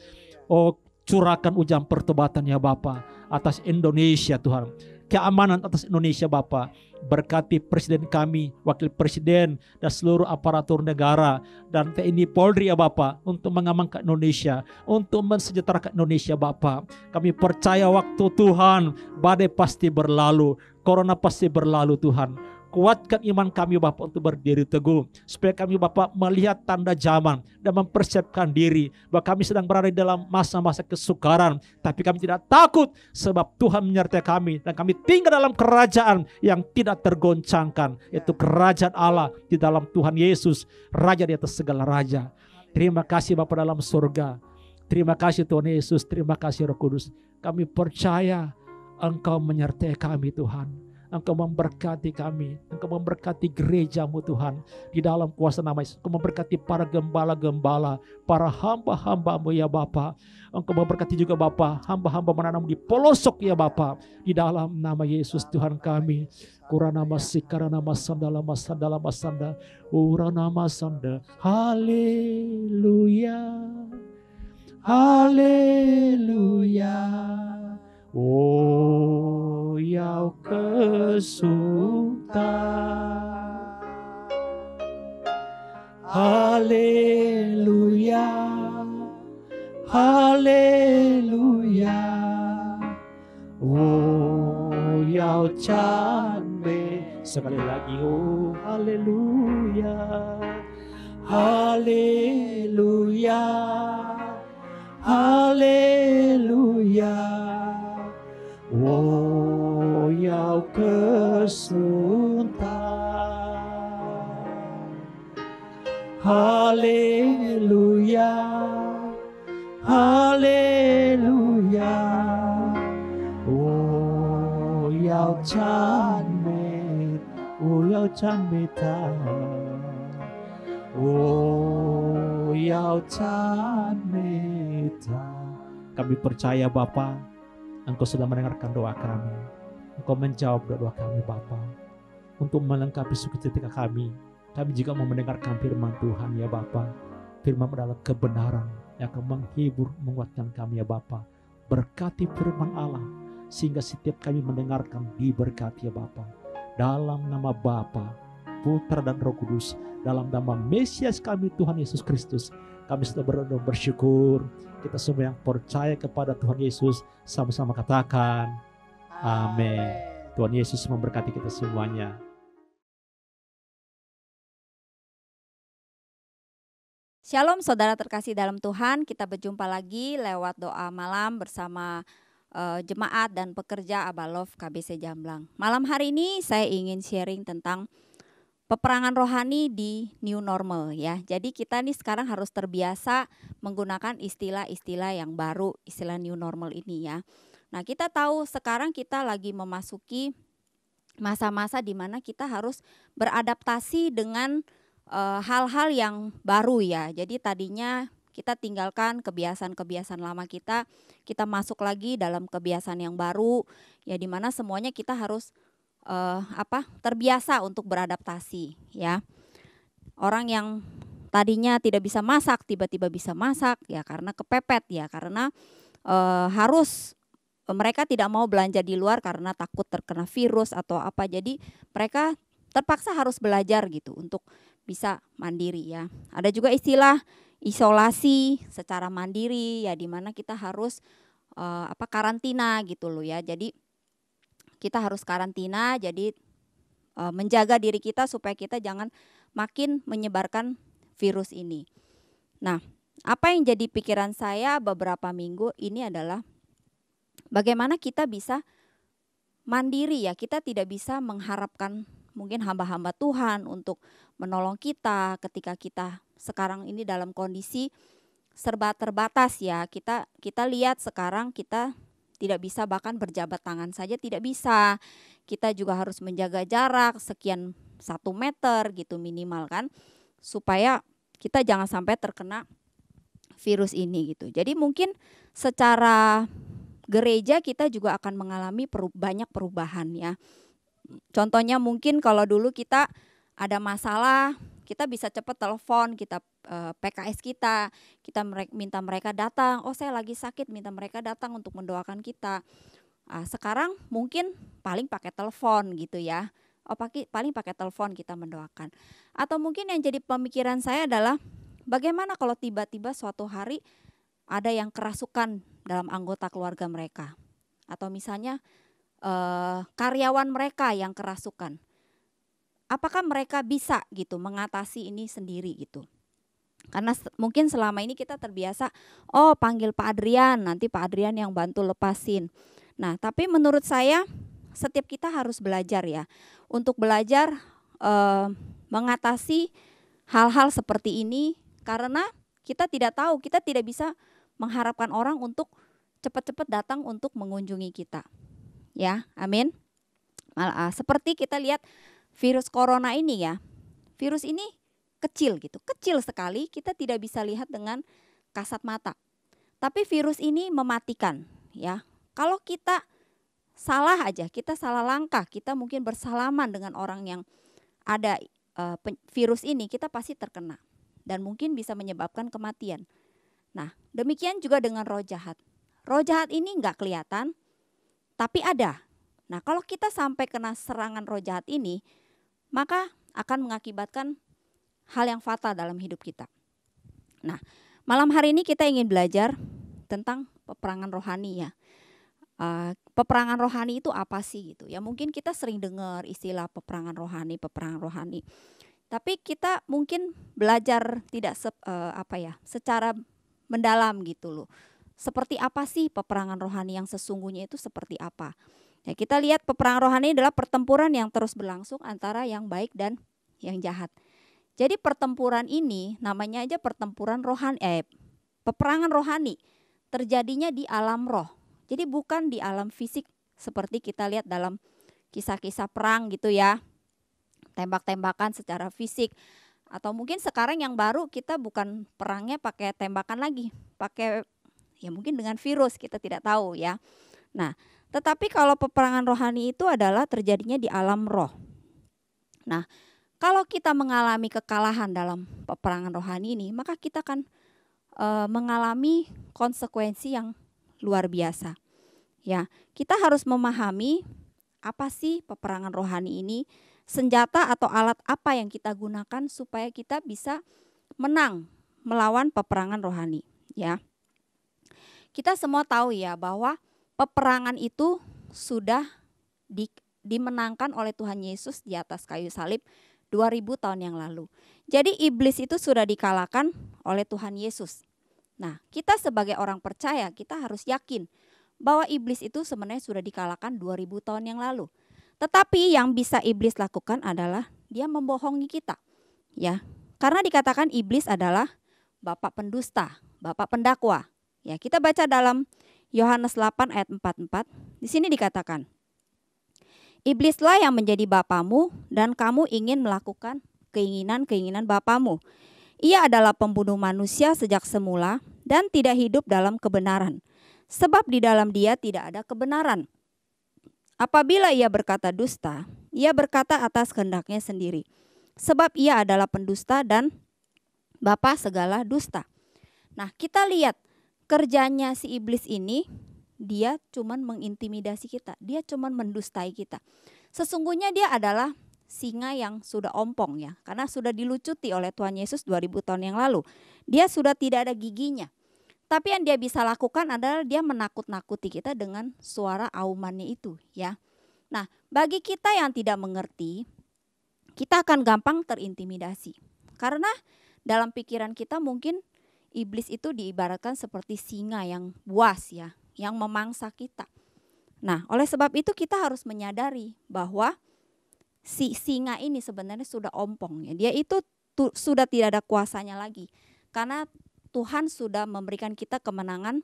Oh, curahkan hujan pertobatan ya Bapa atas Indonesia Tuhan. Keamanan atas Indonesia Bapa. Berkati presiden kami, wakil presiden, dan seluruh aparatur negara, dan TNI Polri ya Bapa, untuk mengamankan Indonesia, untuk mensejahterakan Indonesia Bapa. Kami percaya waktu Tuhan, badai pasti berlalu, corona pasti berlalu Tuhan. Kuatkan iman kami Bapa untuk berdiri teguh, supaya kami Bapa melihat tanda zaman dan mempersiapkan diri bahwa kami sedang berada dalam masa-masa kesukaran, tapi kami tidak takut sebab Tuhan menyertai kami, dan kami tinggal dalam kerajaan yang tidak tergoncangkan, yaitu kerajaan Allah di dalam Tuhan Yesus, Raja di atas segala raja. Terima kasih Bapa dalam surga. Terima kasih Tuhan Yesus, terima kasih Roh Kudus. Kami percaya Engkau menyertai kami Tuhan. Engkau memberkati kami, Engkau memberkati gereja-Mu Tuhan, di dalam kuasa nama Yesus. Engkau memberkati para gembala-gembala, para hamba-hamba-Mu ya Bapa. Engkau memberkati juga Bapa, hamba-hamba menanam di pelosok ya Bapa, di dalam nama Yesus Tuhan kami. Kuranama sikarana sandala masanda, uranama sanda. Haleluya, haleluya. Oh, Yau kesultan. Haleluya, haleluya. Oh, Yau canbe. Sekali lagi, oh, haleluya, haleluya, haleluya. Oh, Yau kesultan. Haleluya, haleluya. Oh, Yau canmet, oh, Yau canmeta. Oh, Yau canmeta. Kami percaya Bapa, Engkau sudah mendengarkan doa kami. Engkau menjawab doa kami Bapa. Untuk melengkapi sukacita kami, kami juga mau mendengarkan firman Tuhan ya Bapa. Firman adalah kebenaran. yang akan menghibur, menguatkan kami ya Bapa. Berkati firman Allah, sehingga setiap kami mendengarkan diberkati ya Bapa. Dalam nama Bapa, Putra dan Roh Kudus, dalam nama Mesias kami Tuhan Yesus Kristus, kami sudah bersyukur. Kita semua yang percaya kepada Tuhan Yesus, sama-sama katakan amin. Tuhan Yesus memberkati kita semuanya. Shalom saudara terkasih dalam Tuhan, kita berjumpa lagi lewat doa malam bersama jemaat dan pekerja Abba Love KBC Jamblang. Malam hari ini saya ingin sharing tentang peperangan rohani di new normal ya. Jadi kita nih sekarang harus terbiasa menggunakan istilah-istilah yang baru, istilah new normal ini ya. Nah, kita tahu sekarang kita lagi memasuki masa-masa di mana kita harus beradaptasi dengan hal-hal yang baru ya. Jadi tadinya kita tinggalkan kebiasaan-kebiasaan lama kita masuk lagi dalam kebiasaan yang baru ya, di mana semuanya kita harus terbiasa untuk beradaptasi ya. Orang yang tadinya tidak bisa masak tiba-tiba bisa masak ya karena kepepet ya, karena mereka tidak mau belanja di luar karena takut terkena virus atau apa. Jadi mereka terpaksa harus belajar gitu untuk bisa mandiri ya. Ada juga istilah isolasi secara mandiri ya, di mana kita harus karantina gitu loh ya. Jadi kita harus karantina, jadi menjaga diri kita supaya kita jangan makin menyebarkan virus ini. Nah, apa yang jadi pikiran saya beberapa minggu ini adalah bagaimana kita bisa mandiri ya. Kita tidak bisa mengharapkan mungkin hamba-hamba Tuhan untuk menolong kita ketika kita sekarang ini dalam kondisi serba terbatas ya. Kita lihat sekarang kita tidak bisa bahkan berjabat tangan saja tidak bisa. Kita juga harus menjaga jarak sekian 1 meter gitu minimal kan, supaya kita jangan sampai terkena virus ini gitu. Jadi mungkin secara gereja kita juga akan mengalami banyak perubahan ya. Contohnya mungkin kalau dulu kita ada masalah, kita bisa cepat telepon, kita PKS kita minta mereka datang. Oh saya lagi sakit, minta mereka datang untuk mendoakan kita. Sekarang mungkin paling pakai telepon gitu ya. Paling pakai telepon kita mendoakan. Atau mungkin yang jadi pemikiran saya adalah bagaimana kalau tiba-tiba suatu hari ada yang kerasukan dalam anggota keluarga mereka. Atau misalnya karyawan mereka yang kerasukan. Apakah mereka bisa gitu mengatasi ini sendiri gitu? Karena mungkin selama ini kita terbiasa, panggil Pak Adrian, nanti Pak Adrian yang bantu lepasin. Nah, tapi menurut saya setiap kita harus belajar ya, untuk belajar mengatasi hal-hal seperti ini, karena kita tidak tahu, kita tidak bisa mengharapkan orang untuk cepat-cepat datang untuk mengunjungi kita. Ya, amin. Seperti kita lihat virus corona ini ya, virus ini kecil gitu, kecil sekali, kita tidak bisa lihat dengan kasat mata. Tapi virus ini mematikan ya. Kalau kita salah aja, kita salah langkah, kita mungkin bersalaman dengan orang yang ada virus ini, kita pasti terkena dan mungkin bisa menyebabkan kematian. Nah, demikian juga dengan roh jahat. Roh jahat ini nggak kelihatan, tapi ada. Nah, kalau kita sampai kena serangan roh jahat ini, maka akan mengakibatkan hal yang fatal dalam hidup kita. Nah, malam hari ini kita ingin belajar tentang peperangan rohani ya. Peperangan rohani itu apa sih gitu ya? Mungkin kita sering dengar istilah peperangan rohani. Tapi kita mungkin belajar tidak secara mendalam gitu loh. Seperti apa sih peperangan rohani yang sesungguhnya itu seperti apa? Ya, kita lihat peperangan rohani adalah pertempuran yang terus berlangsung antara yang baik dan yang jahat. Jadi pertempuran ini namanya aja pertempuran rohani, peperangan rohani terjadinya di alam roh. Jadi bukan di alam fisik seperti kita lihat dalam kisah-kisah perang gitu ya. Tembak-tembakan secara fisik. Atau mungkin sekarang yang baru kita bukan perangnya pakai tembakan lagi, pakai ya mungkin dengan virus, kita tidak tahu ya. Nah, tetapi kalau peperangan rohani itu adalah terjadinya di alam roh. Nah, kalau kita mengalami kekalahan dalam peperangan rohani ini, maka kita akan mengalami konsekuensi yang luar biasa. Ya, kita harus memahami apa sih peperangan rohani ini, senjata atau alat apa yang kita gunakan supaya kita bisa menang melawan peperangan rohani, ya. Kita semua tahu ya bahwa peperangan itu sudah dimenangkan oleh Tuhan Yesus di atas kayu salib 2000 tahun yang lalu. Jadi iblis itu sudah dikalahkan oleh Tuhan Yesus. Nah, kita sebagai orang percaya, kita harus yakin bahwa iblis itu sebenarnya sudah dikalahkan 2000 tahun yang lalu. Tetapi yang bisa iblis lakukan adalah dia membohongi kita. Ya, karena dikatakan iblis adalah bapak pendusta, bapak pendakwa. Ya, kita baca dalam Yohanes 8 ayat 44. Di sini dikatakan, iblislah yang menjadi bapamu dan kamu ingin melakukan keinginan-keinginan bapamu. Ia adalah pembunuh manusia sejak semula dan tidak hidup dalam kebenaran. Sebab di dalam dia tidak ada kebenaran. Apabila ia berkata dusta, ia berkata atas kehendaknya sendiri. Sebab ia adalah pendusta dan bapa segala dusta. Nah, kita lihat kerjanya si iblis ini, dia cuman mengintimidasi kita. Dia cuman mendustai kita. Sesungguhnya dia adalah singa yang sudah ompong ya. Karena sudah dilucuti oleh Tuhan Yesus 2000 tahun yang lalu. Dia sudah tidak ada giginya. Tapi yang dia bisa lakukan adalah dia menakut-nakuti kita dengan suara aumannya itu ya. Nah, bagi kita yang tidak mengerti, kita akan gampang terintimidasi. Karena dalam pikiran kita mungkin iblis itu diibaratkan seperti singa yang buas ya, yang memangsa kita. Nah, oleh sebab itu kita harus menyadari bahwa si singa ini sebenarnya sudah ompong ya. Dia itu sudah tidak ada kuasanya lagi. Karena Tuhan sudah memberikan kita kemenangan.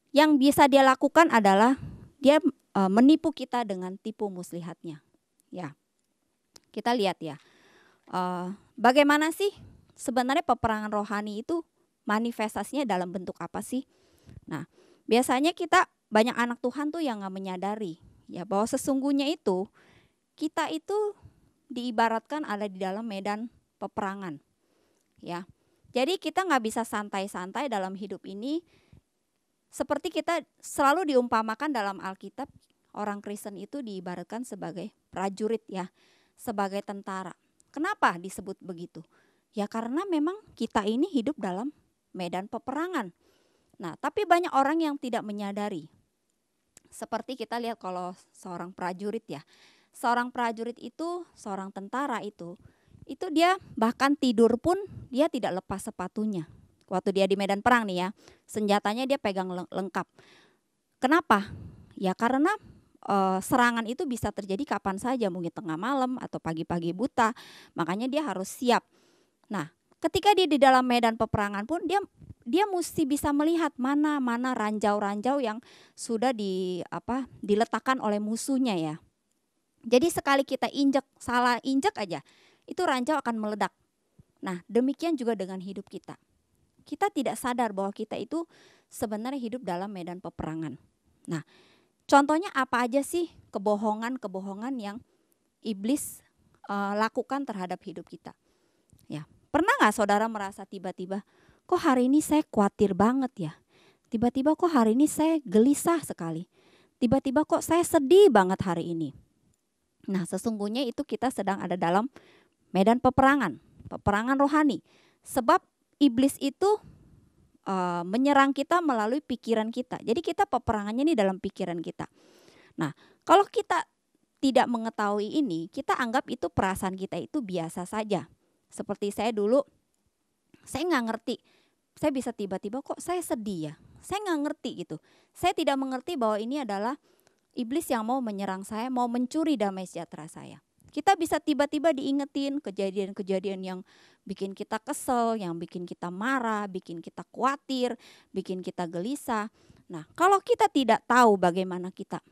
Yang bisa dia lakukan adalah dia menipu kita dengan tipu muslihatnya. Ya, kita lihat ya, bagaimana sih sebenarnya peperangan rohani itu manifestasinya dalam bentuk apa sih? Nah, biasanya kita banyak anak Tuhan tuh yang nggak menyadari ya bahwa sesungguhnya itu kita itu diibaratkan ada di dalam medan peperangan, ya. Jadi kita nggak bisa santai-santai dalam hidup ini. Seperti kita selalu diumpamakan dalam Alkitab, orang Kristen itu diibaratkan sebagai prajurit ya, sebagai tentara. Kenapa disebut begitu? Ya karena memang kita ini hidup dalam medan peperangan. Nah, tapi banyak orang yang tidak menyadari. Seperti kita lihat kalau seorang prajurit ya. Seorang prajurit itu, seorang tentara itu dia bahkan tidur pun dia tidak lepas sepatunya. Waktu dia di medan perang nih ya, senjatanya dia pegang lengkap. Kenapa? Ya karena serangan itu bisa terjadi kapan saja, mungkin tengah malam atau pagi-pagi buta. Makanya dia harus siap. Nah, ketika dia di dalam medan peperangan pun dia mesti bisa melihat mana ranjau-ranjau yang sudah diletakkan oleh musuhnya ya. Jadi sekali kita salah injek aja, itu ranjau akan meledak. Nah, demikian juga dengan hidup kita. Kita tidak sadar bahwa kita itu sebenarnya hidup dalam medan peperangan. Nah, contohnya apa aja sih kebohongan-kebohongan yang iblis lakukan terhadap hidup kita? Ya, pernah nggak saudara merasa tiba-tiba, kok hari ini saya khawatir banget ya? Tiba-tiba kok hari ini saya gelisah sekali. Tiba-tiba kok saya sedih banget hari ini. Nah, sesungguhnya itu kita sedang ada dalam medan peperangan rohani. Sebab iblis itu menyerang kita melalui pikiran kita. Jadi kita peperangannya ini dalam pikiran kita. Nah, kalau kita tidak mengetahui ini, kita anggap itu perasaan kita itu biasa saja. Seperti saya dulu, saya nggak ngerti. Saya bisa tiba-tiba kok saya sedih ya. Saya nggak ngerti gitu. Saya tidak mengerti bahwa ini adalah iblis yang mau menyerang saya, mau mencuri damai sejahtera saya. Kita bisa tiba-tiba diingetin kejadian-kejadian yang bikin kita kesel, yang bikin kita marah, bikin kita khawatir, bikin kita gelisah. Nah, kalau kita tidak tahu bagaimana kita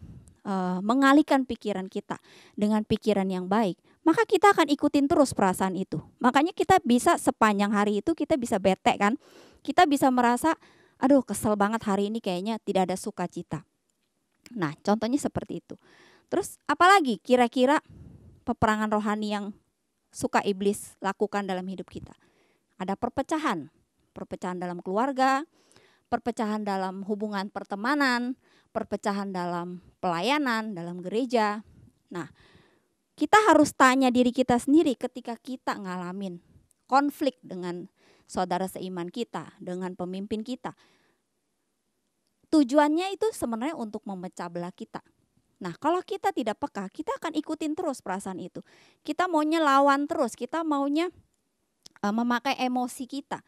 mengalihkan pikiran kita dengan pikiran yang baik, maka kita akan ikutin terus perasaan itu. Makanya kita bisa sepanjang hari itu kita bisa bete kan. Kita bisa merasa, aduh kesel banget hari ini kayaknya tidak ada sukacita. Nah, contohnya seperti itu. Terus apalagi kira-kira peperangan rohani yang suka iblis lakukan dalam hidup kita? Ada perpecahan. perpecahan dalam keluarga, perpecahan dalam hubungan pertemanan, perpecahan dalam pelayanan, dalam gereja. Nah, kita harus tanya diri kita sendiri ketika kita ngalamin konflik dengan saudara seiman kita, dengan pemimpin kita. Tujuannya itu sebenarnya untuk memecah belah kita. Nah, kalau kita tidak peka, kita akan ikutin terus perasaan itu. Kita maunya lawan terus, kita maunya memakai emosi kita.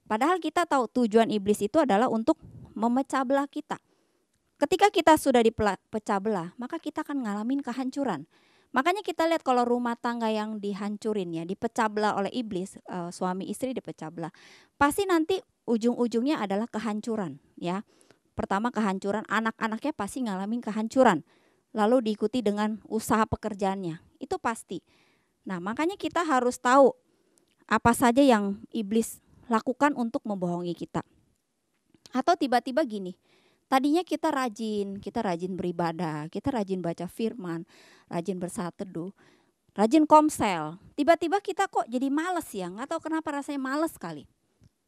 Padahal kita tahu tujuan iblis itu adalah untuk memecah belah kita. Ketika kita sudah dipecah belah, maka kita akan ngalamin kehancuran. Makanya kita lihat kalau rumah tangga yang dihancurin ya, dipecah belah oleh iblis, suami istri dipecah belah, pasti nanti ujung-ujungnya adalah kehancuran ya. Pertama kehancuran, anak-anaknya pasti ngalamin kehancuran. Lalu diikuti dengan usaha pekerjaannya, itu pasti. Nah, makanya kita harus tahu apa saja yang iblis lakukan untuk membohongi kita. Atau tiba-tiba gini, tadinya kita rajin beribadah, kita rajin baca firman, rajin bersaat teduh, rajin komsel. Tiba-tiba kita kok jadi males ya, nggak tahu kenapa rasanya males sekali.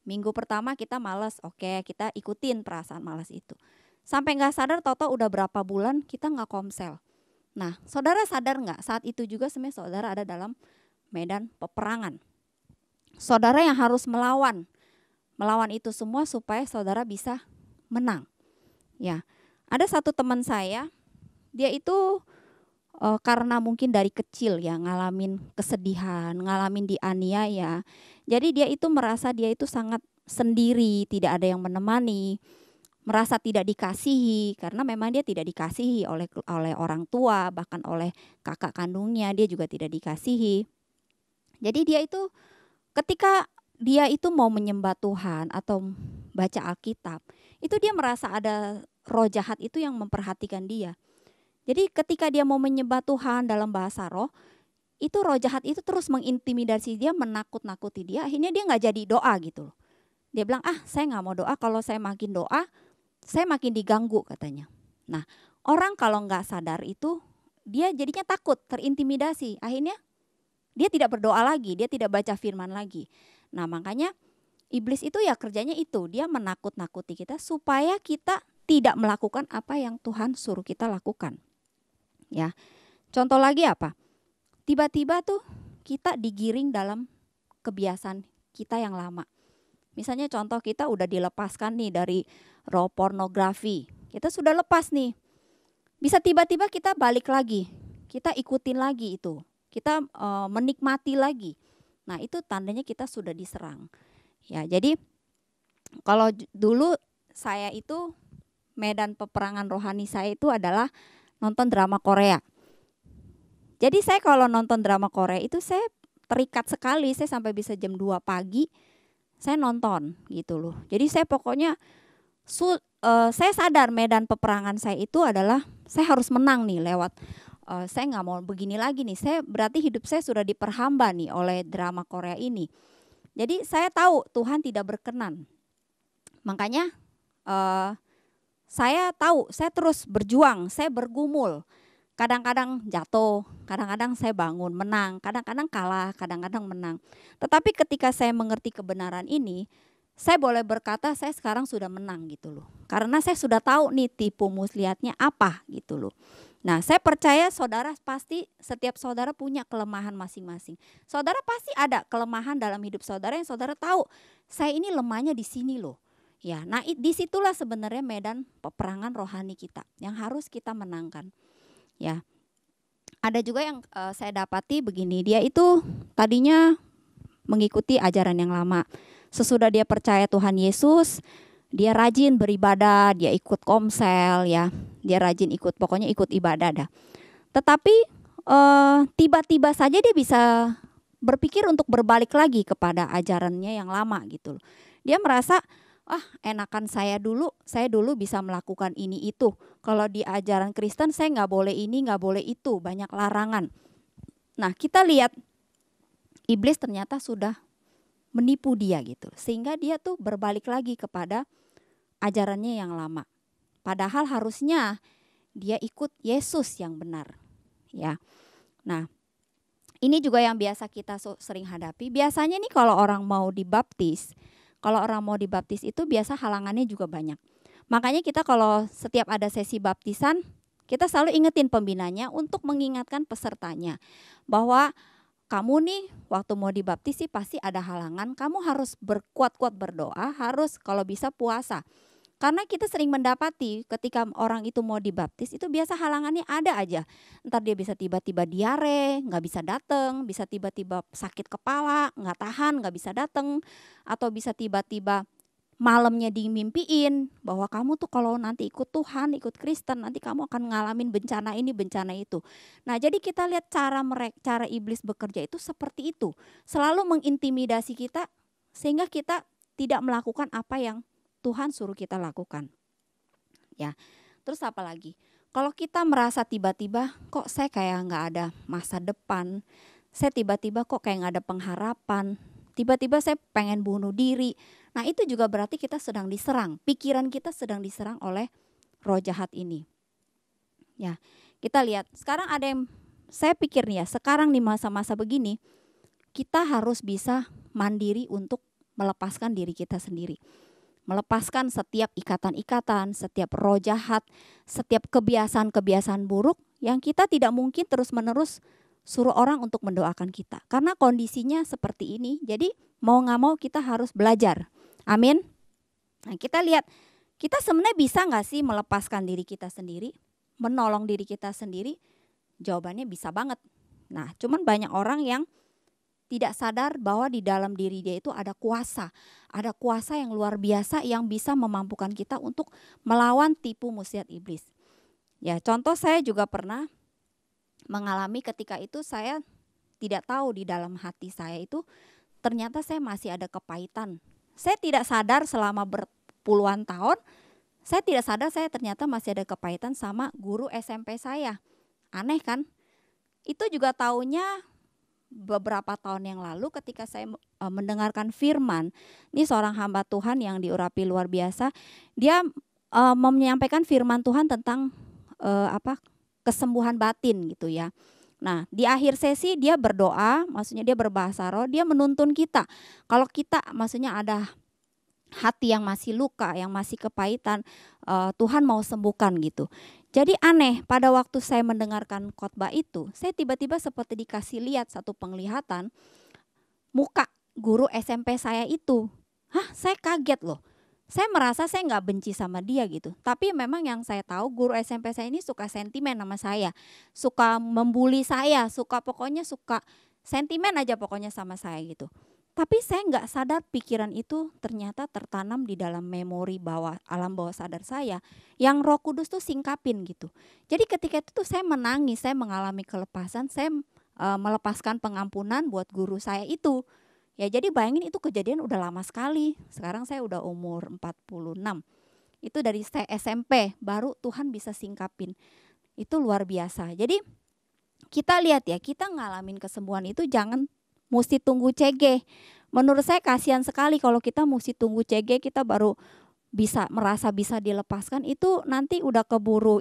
Minggu pertama kita males, oke, kita ikutin perasaan males itu. Sampai nggak sadar, tahu-tahu udah berapa bulan kita nggak komsel. Nah, saudara sadar nggak saat itu juga sebenarnya saudara ada dalam medan peperangan. Saudara yang harus melawan itu semua supaya saudara bisa menang. Ya, ada satu teman saya, dia itu karena mungkin dari kecil ya ngalamin kesedihan, ngalamin dianiaya. Jadi dia itu merasa dia itu sangat sendiri, tidak ada yang menemani, merasa tidak dikasihi karena memang dia tidak dikasihi oleh orang tua, bahkan oleh kakak kandungnya dia juga tidak dikasihi. Jadi dia itu ketika dia itu mau menyembah Tuhan atau baca Alkitab, itu dia merasa ada roh jahat itu yang memperhatikan dia. Jadi ketika dia mau menyembah Tuhan dalam bahasa roh, itu roh jahat itu terus mengintimidasi dia, menakut-nakuti dia. Akhirnya dia nggak jadi doa gitu loh. Dia bilang, saya nggak mau doa, kalau saya makin doa, saya makin diganggu katanya. Nah, orang kalau nggak sadar itu, dia jadinya takut, terintimidasi. Akhirnya dia tidak berdoa lagi, dia tidak baca firman lagi. Nah, makanya iblis itu ya kerjanya itu, dia menakut-nakuti kita supaya kita tidak melakukan apa yang Tuhan suruh kita lakukan. Ya, contoh lagi apa? Tiba-tiba tuh kita digiring dalam kebiasaan kita yang lama. Misalnya contoh kita udah dilepaskan nih dari roh pornografi. Kita sudah lepas nih. Bisa tiba-tiba kita balik lagi. Kita ikutin lagi itu. Kita menikmati lagi. Nah, itu tandanya kita sudah diserang. Ya, jadi kalau dulu saya itu medan peperangan rohani saya itu adalah nonton drama Korea. Jadi saya kalau nonton drama Korea itu saya terikat sekali, saya sampai bisa jam 2 pagi saya nonton gitu loh. Jadi saya pokoknya saya sadar medan peperangan saya itu adalah saya harus menang nih lewat saya nggak mau begini lagi nih. Saya berarti hidup saya sudah diperhamba nih oleh drama Korea ini. Jadi saya tahu Tuhan tidak berkenan. Makanya saya tahu, saya terus berjuang, saya bergumul. Kadang-kadang jatuh, kadang-kadang saya bangun, menang, kadang-kadang kalah, kadang-kadang menang. Tetapi ketika saya mengerti kebenaran ini, saya boleh berkata saya sekarang sudah menang gitu loh. Karena saya sudah tahu nih tipu muslihatnya apa gitu loh. Nah, saya percaya saudara pasti, setiap saudara punya kelemahan masing-masing. Saudara pasti ada kelemahan dalam hidup saudara yang saudara tahu, saya ini lemahnya di sini loh. Ya, nah disitulah sebenarnya medan peperangan rohani kita yang harus kita menangkan. Ya, ada juga yang saya dapati begini, dia itu tadinya mengikuti ajaran yang lama. Sesudah dia percaya Tuhan Yesus, dia rajin beribadah, dia ikut komsel ya, dia rajin pokoknya ikut ibadah dah. Tetapi tiba-tiba saja dia bisa berpikir untuk berbalik lagi kepada ajarannya yang lama gitu loh. Dia merasa enakan saya dulu bisa melakukan ini itu. Kalau di ajaran Kristen saya nggak boleh ini, nggak boleh itu, banyak larangan. Nah, kita lihat iblis ternyata sudah menipu dia gitu. Sehingga dia tuh berbalik lagi kepada ajarannya yang lama. Padahal harusnya dia ikut Yesus yang benar. Ya. Nah, ini juga yang biasa kita sering hadapi. Biasanya nih kalau orang mau dibaptis, kalau orang mau dibaptis itu biasa halangannya juga banyak. Makanya kita kalau setiap ada sesi baptisan, kita selalu ingetin pembinanya untuk mengingatkan pesertanya bahwa kamu nih waktu mau dibaptis sih pasti ada halangan, kamu harus berkuat-kuat berdoa, harus kalau bisa puasa. Karena kita sering mendapati ketika orang itu mau dibaptis itu biasa halangannya ada aja. Ntar dia bisa tiba-tiba diare, nggak bisa datang, bisa tiba-tiba sakit kepala, nggak tahan, nggak bisa datang. Atau bisa tiba-tiba malamnya dimimpiin bahwa kamu tuh kalau nanti ikut Tuhan, ikut Kristen, nanti kamu akan ngalamin bencana ini, bencana itu. Nah jadi kita lihat cara iblis bekerja itu seperti itu. Selalu mengintimidasi kita sehingga kita tidak melakukan apa yang Tuhan suruh kita lakukan. Ya, terus apa lagi? Kalau kita merasa tiba-tiba kok saya kayak nggak ada masa depan, saya tiba-tiba kok kayak nggak ada pengharapan, tiba-tiba saya pengen bunuh diri. Nah itu juga berarti kita sedang diserang, pikiran kita sedang diserang oleh roh jahat ini. Ya, kita lihat sekarang ada yang saya pikir nih ya, sekarang di masa-masa begini kita harus bisa mandiri untuk melepaskan diri kita sendiri. Melepaskan setiap ikatan-ikatan, setiap roh jahat, setiap kebiasaan-kebiasaan buruk yang kita tidak mungkin terus-menerus suruh orang untuk mendoakan kita. Karena kondisinya seperti ini, jadi mau gak mau kita harus belajar. Amin. Nah kita lihat, kita sebenarnya bisa gak sih melepaskan diri kita sendiri, menolong diri kita sendiri? Jawabannya bisa banget. Nah cuman banyak orang yang tidak sadar bahwa di dalam diri dia itu ada kuasa yang luar biasa yang bisa memampukan kita untuk melawan tipu muslihat iblis. Ya, contoh saya juga pernah mengalami ketika itu saya tidak tahu di dalam hati saya itu ternyata saya masih ada kepahitan. Saya tidak sadar selama berpuluhan tahun, saya tidak sadar saya ternyata masih ada kepahitan sama guru SMP saya. Aneh kan? Itu juga taunya beberapa tahun yang lalu ketika saya mendengarkan firman, ini seorang hamba Tuhan yang diurapi luar biasa, dia menyampaikan firman Tuhan tentang kesembuhan batin gitu ya. Nah di akhir sesi dia berdoa, maksudnya dia berbahasa roh, dia menuntun kita. Kalau kita maksudnya ada hati yang masih luka, yang masih kepahitan, Tuhan mau sembuhkan gitu. Jadi aneh, pada waktu saya mendengarkan khotbah itu, saya tiba-tiba seperti dikasih lihat satu penglihatan muka guru SMP saya itu. Saya kaget loh. Saya merasa saya nggak benci sama dia gitu. Tapi memang yang saya tahu guru SMP saya ini suka sentimen sama saya, suka membuli saya, suka sentimen aja pokoknya sama saya gitu. Tapi saya nggak sadar pikiran itu ternyata tertanam di dalam memori alam bawah sadar saya yang Roh Kudus tuh singkapin gitu. Jadi ketika itu tuh saya menangis, saya mengalami kelepasan, saya melepaskan pengampunan buat guru saya itu. Ya jadi bayangin itu kejadian udah lama sekali. Sekarang saya udah umur 46. Itu dari saya SMP baru Tuhan bisa singkapin. Itu luar biasa. Jadi kita lihat ya, kita ngalamin kesembuhan itu jangan mesti tunggu CG. Menurut saya kasihan sekali kalau kita mesti tunggu CG kita baru merasa bisa dilepaskan, itu nanti udah keburu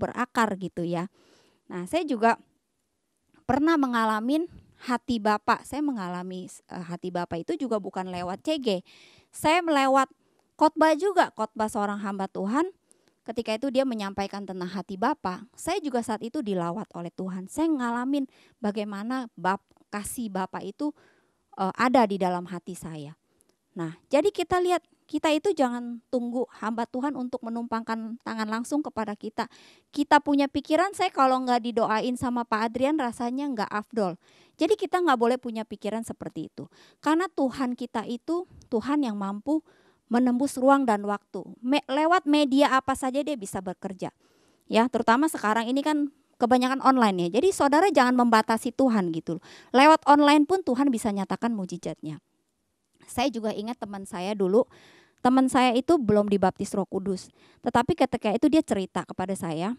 berakar gitu ya. Nah saya juga pernah mengalami hati Bapa. Saya mengalami hati Bapa itu juga bukan lewat CG. Saya melewat khotbah juga, khotbah seorang hamba Tuhan. Ketika itu dia menyampaikan tentang hati Bapa. Saya juga saat itu dilawat oleh Tuhan. Saya ngalamin bagaimana kasih Bapa itu ada di dalam hati saya. Nah, jadi kita lihat, kita itu jangan tunggu hamba Tuhan untuk menumpangkan tangan langsung kepada kita. Kita punya pikiran, saya kalau nggak didoain sama Pak Adrian rasanya nggak afdol. Jadi kita nggak boleh punya pikiran seperti itu. Karena Tuhan kita itu Tuhan yang mampu menembus ruang dan waktu. Lewat media apa saja dia bisa bekerja. Ya, terutama sekarang ini kan kebanyakan online ya. Jadi saudara jangan membatasi Tuhan gitu. Lewat online pun Tuhan bisa nyatakan mujizatnya. Saya juga ingat teman saya dulu, teman saya itu belum dibaptis Roh Kudus. Tetapi ketika itu dia cerita kepada saya,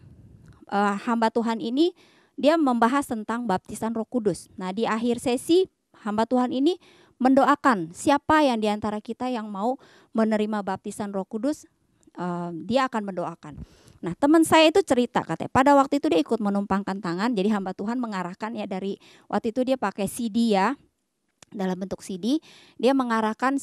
hamba Tuhan ini dia membahas tentang baptisan Roh Kudus. Nah di akhir sesi hamba Tuhan ini mendoakan siapa yang diantara kita yang mau menerima baptisan Roh Kudus, dia akan mendoakan. Nah teman saya itu cerita katanya pada waktu itu dia ikut menumpangkan tangan, jadi hamba Tuhan mengarahkan ya dari waktu itu dia pakai CD ya. dalam bentuk CD, dia mengarahkan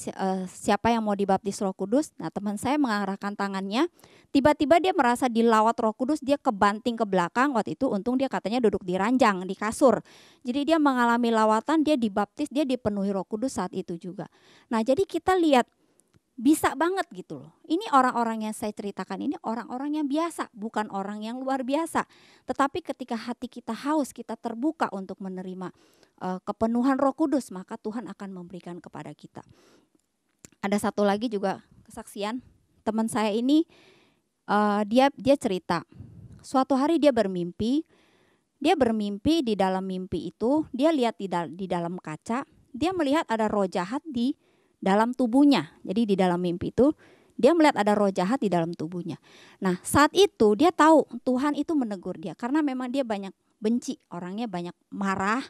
siapa yang mau dibaptis Roh Kudus. Nah, teman saya mengarahkan tangannya, tiba-tiba dia merasa dilawat Roh Kudus, dia kebanting ke belakang. Waktu itu untung dia katanya duduk di ranjang, di kasur. Jadi dia mengalami lawatan, dia dibaptis, dia dipenuhi Roh Kudus saat itu juga. Nah, jadi kita lihat bisa banget gitu loh. Ini orang-orang yang saya ceritakan ini orang-orang yang biasa, bukan orang yang luar biasa. Tetapi ketika hati kita haus, kita terbuka untuk menerima kepenuhan Roh Kudus, maka Tuhan akan memberikan kepada kita. Ada satu lagi juga kesaksian, teman saya ini dia cerita, suatu hari dia bermimpi di dalam mimpi itu dia lihat di dalam kaca, dia melihat ada roh jahat di dalam tubuhnya. Jadi di dalam mimpi itu dia melihat ada roh jahat di dalam tubuhnya. Nah, saat itu dia tahu Tuhan itu menegur dia karena memang dia banyak benci, orangnya banyak marah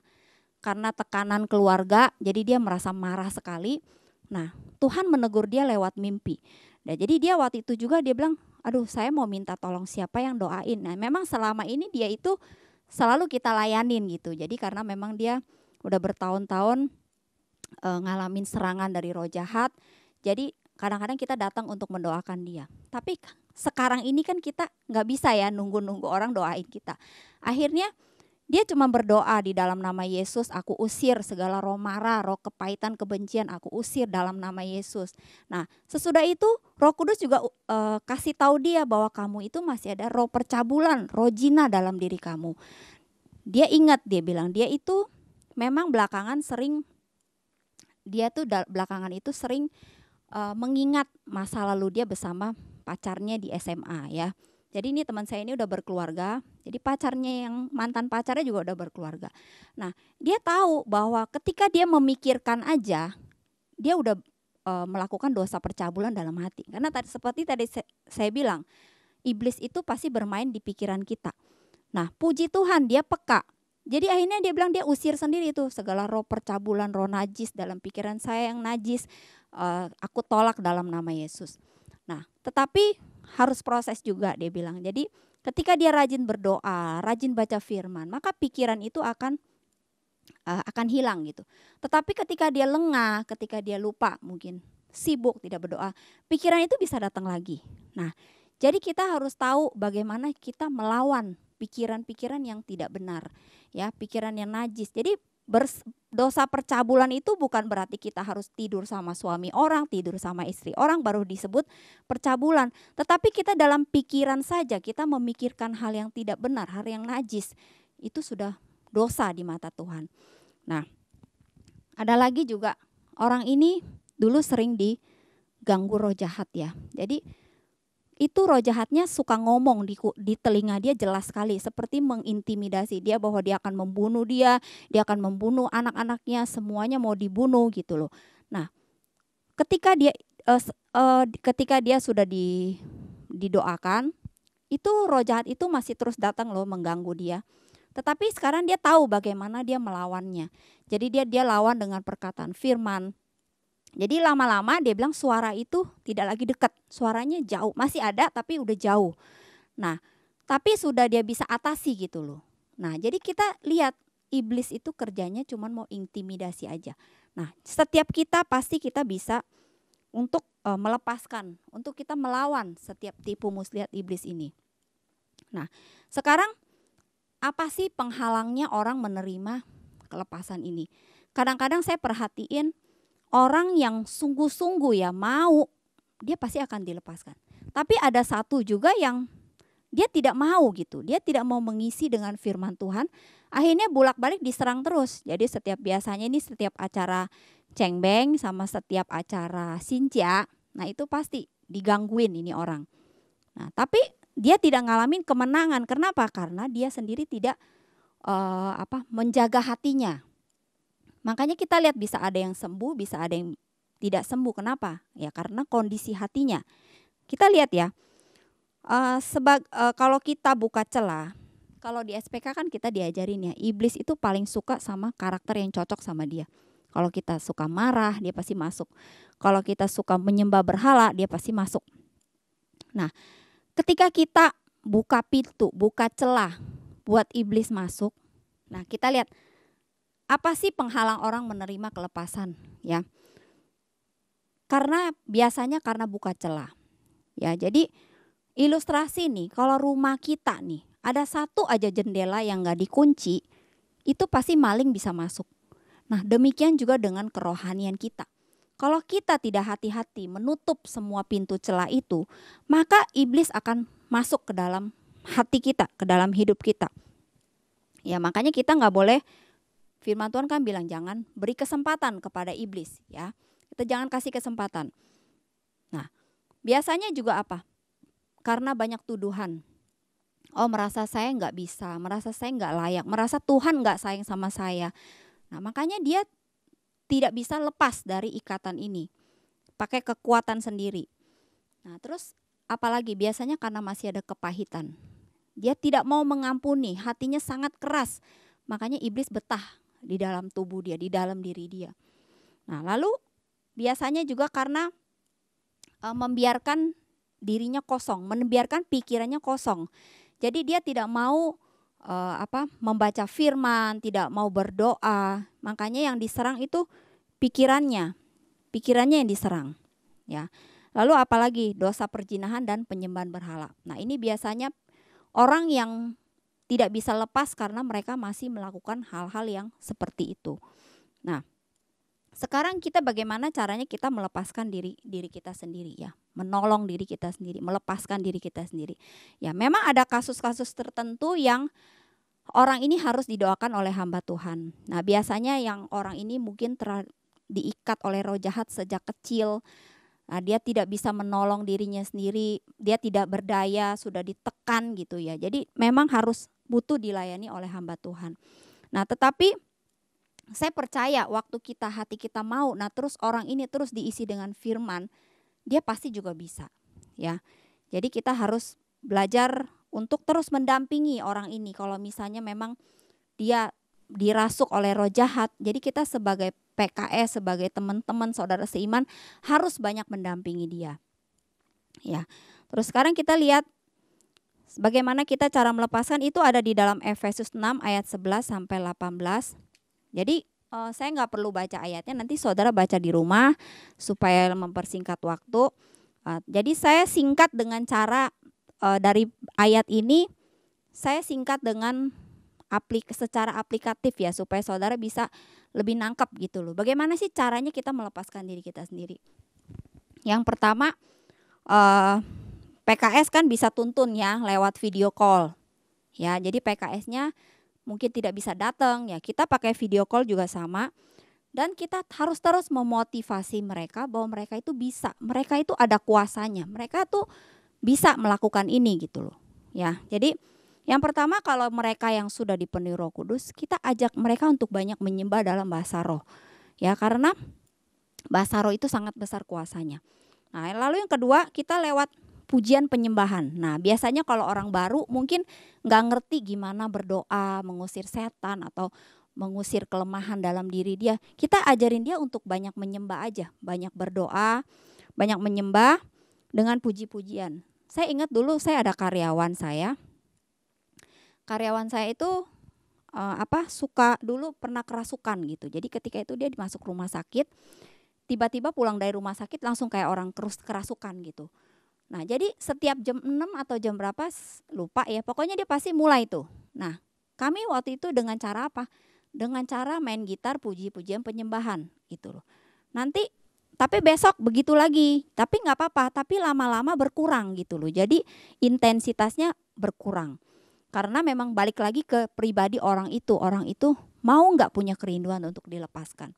karena tekanan keluarga, jadi dia merasa marah sekali. Nah, Tuhan menegur dia lewat mimpi. Nah, jadi dia waktu itu juga dia bilang, aduh saya mau minta tolong siapa yang doain. Nah, memang selama ini dia itu selalu kita layanin gitu. Jadi karena memang dia udah bertahun-tahun ngalamin serangan dari roh jahat. Jadi kadang-kadang kita datang untuk mendoakan dia. Tapi sekarang ini kan kita nggak bisa ya nunggu-nunggu orang doain kita. Akhirnya dia cuma berdoa di dalam nama Yesus, aku usir segala roh marah, roh kepahitan, kebencian, aku usir dalam nama Yesus. Nah, sesudah itu Roh Kudus juga kasih tahu dia bahwa kamu itu masih ada roh percabulan, roh zina dalam diri kamu. Dia ingat, dia bilang dia itu memang belakangan itu sering mengingat masa lalu dia bersama pacarnya di SMA ya. Jadi ini teman saya ini udah berkeluarga, jadi pacarnya yang mantan pacarnya juga udah berkeluarga. Nah, dia tahu bahwa ketika dia memikirkan aja, dia udah melakukan dosa percabulan dalam hati. Karena seperti tadi saya bilang, iblis itu pasti bermain di pikiran kita. Nah, puji Tuhan dia peka. Jadi akhirnya dia bilang dia usir sendiri itu segala roh percabulan, roh najis dalam pikiran saya yang najis, aku tolak dalam nama Yesus. Nah, tetapi harus proses juga dia bilang. Jadi ketika dia rajin berdoa, rajin baca firman, maka pikiran itu akan hilang gitu. Tetapi ketika dia lengah, ketika dia lupa, mungkin sibuk tidak berdoa, pikiran itu bisa datang lagi. Nah, jadi kita harus tahu bagaimana kita melawan pikiran-pikiran yang tidak benar, ya, pikiran yang najis. Jadi dosa percabulan itu bukan berarti kita harus tidur sama suami orang, tidur sama istri orang baru disebut percabulan. Tetapi kita dalam pikiran saja kita memikirkan hal yang tidak benar, hal yang najis, itu sudah dosa di mata Tuhan. Nah, ada lagi juga orang ini dulu sering diganggu roh jahat ya. Jadi itu roh jahatnya suka ngomong di telinga dia jelas sekali, seperti mengintimidasi dia bahwa dia akan membunuh dia akan membunuh anak-anaknya, semuanya mau dibunuh gitu loh. Nah, ketika dia sudah didoakan, itu roh jahat itu masih terus datang loh mengganggu dia. Tetapi sekarang dia tahu bagaimana dia melawannya. Jadi dia lawan dengan perkataan firman. Jadi lama-lama dia bilang suara itu tidak lagi dekat, suaranya jauh, masih ada tapi udah jauh. Nah, tapi sudah dia bisa atasi gitu loh. Nah, jadi kita lihat iblis itu kerjanya cuma mau intimidasi aja. Nah, setiap kita pasti kita bisa untuk melepaskan, untuk kita melawan setiap tipu muslihat iblis ini. Nah, sekarang apa sih penghalangnya orang menerima kelepasan ini? Kadang-kadang saya perhatiin orang yang sungguh-sungguh ya mau, dia pasti akan dilepaskan. Tapi ada satu juga yang dia tidak mau gitu. Dia tidak mau mengisi dengan firman Tuhan. Akhirnya bolak-balik diserang terus. Jadi biasanya ini setiap acara cengbeng sama setiap acara sincia, nah itu pasti digangguin ini orang. Nah, tapi dia tidak ngalamin kemenangan. Kenapa? Karena dia sendiri tidak menjaga hatinya. Makanya kita lihat bisa ada yang sembuh, bisa ada yang tidak sembuh. Kenapa? Ya karena kondisi hatinya. Kita lihat ya, kalau kita buka celah, kalau di SPK kan kita diajarin ya, iblis itu paling suka sama karakter yang cocok sama dia. Kalau kita suka marah, dia pasti masuk. Kalau kita suka menyembah berhala, dia pasti masuk. Nah, ketika kita buka pintu, buka celah buat iblis masuk, nah kita lihat, apa sih penghalang orang menerima kelepasan ya? Karena biasanya karena buka celah. Ya, jadi ilustrasi nih, kalau rumah kita nih ada satu aja jendela yang nggak dikunci, itu pasti maling bisa masuk. Nah, demikian juga dengan kerohanian kita. Kalau kita tidak hati-hati menutup semua pintu celah itu, maka iblis akan masuk ke dalam hati kita, ke dalam hidup kita. Ya, makanya kita nggak boleh, firman Tuhan kan bilang jangan beri kesempatan kepada iblis ya. Kita jangan kasih kesempatan. Nah, biasanya juga apa? Karena banyak tuduhan. Oh, merasa saya nggak bisa, merasa saya nggak layak, merasa Tuhan nggak sayang sama saya. Nah, makanya dia tidak bisa lepas dari ikatan ini. Pakai kekuatan sendiri. Nah, terus apalagi biasanya karena masih ada kepahitan. Dia tidak mau mengampuni, hatinya sangat keras. Makanya iblis betah di dalam tubuh dia, di dalam diri dia. Nah, lalu biasanya juga karena membiarkan dirinya kosong, membiarkan pikirannya kosong. Jadi dia tidak mau membaca firman, tidak mau berdoa. Makanya yang diserang itu pikirannya yang diserang. Ya. Lalu apalagi dosa perzinahan dan penyembahan berhala. Nah, ini biasanya orang yang tidak bisa lepas karena mereka masih melakukan hal-hal yang seperti itu. Nah, sekarang kita bagaimana caranya kita melepaskan diri kita sendiri ya, menolong diri kita sendiri, melepaskan diri kita sendiri. Ya, memang ada kasus-kasus tertentu yang orang ini harus didoakan oleh hamba Tuhan. Nah, biasanya yang orang ini mungkin diikat oleh roh jahat sejak kecil. Nah, dia tidak bisa menolong dirinya sendiri, dia tidak berdaya, sudah ditekan gitu ya. Jadi memang harus butuh dilayani oleh hamba Tuhan. Nah, tetapi saya percaya waktu hati kita mau, nah terus orang ini terus diisi dengan firman, dia pasti juga bisa ya. Jadi kita harus belajar untuk terus mendampingi orang ini. Kalau misalnya memang dia dirasuk oleh roh jahat, jadi kita sebagai PKS, sebagai teman-teman saudara seiman harus banyak mendampingi dia. Ya. Terus sekarang kita lihat bagaimana kita cara melepaskan, itu ada di dalam Efesus 6 ayat 11 sampai 18. Jadi saya nggak perlu baca ayatnya, nanti saudara baca di rumah supaya mempersingkat waktu. Jadi saya singkat dengan cara dari ayat ini, saya singkat dengan secara aplikatif ya, supaya saudara bisa lebih nangkep gitu loh. Bagaimana sih caranya kita melepaskan diri kita sendiri? Yang pertama, PKS kan bisa tuntun ya lewat video call. Ya, jadi PKS-nya mungkin tidak bisa datang ya, kita pakai video call juga sama. Dan kita harus terus memotivasi mereka bahwa mereka itu bisa, mereka itu ada kuasanya, mereka tuh bisa melakukan ini gitu loh. Ya, jadi yang pertama, kalau mereka yang sudah dipenuhi Roh Kudus, kita ajak mereka untuk banyak menyembah dalam bahasa roh. Ya, karena bahasa roh itu sangat besar kuasanya. Nah, lalu yang kedua, kita lewat pujian penyembahan. Nah, biasanya kalau orang baru mungkin nggak ngerti gimana berdoa, mengusir setan atau mengusir kelemahan dalam diri dia. Kita ajarin dia untuk banyak menyembah aja, banyak berdoa, banyak menyembah dengan puji-pujian. Saya ingat dulu saya ada karyawan saya. Karyawan saya itu suka dulu pernah kerasukan gitu. Jadi ketika itu dia masuk rumah sakit, tiba-tiba pulang dari rumah sakit langsung kayak orang kerasukan gitu. Nah, jadi setiap jam 6 atau jam berapa lupa ya, pokoknya dia pasti mulai tuh. Nah, kami waktu itu dengan cara apa? Dengan cara main gitar puji-pujian penyembahan gitu loh. Nanti tapi besok begitu lagi, tapi nggak apa-apa, tapi lama-lama berkurang gitu loh. Jadi intensitasnya berkurang. Karena memang balik lagi ke pribadi orang itu mau nggak punya kerinduan untuk dilepaskan.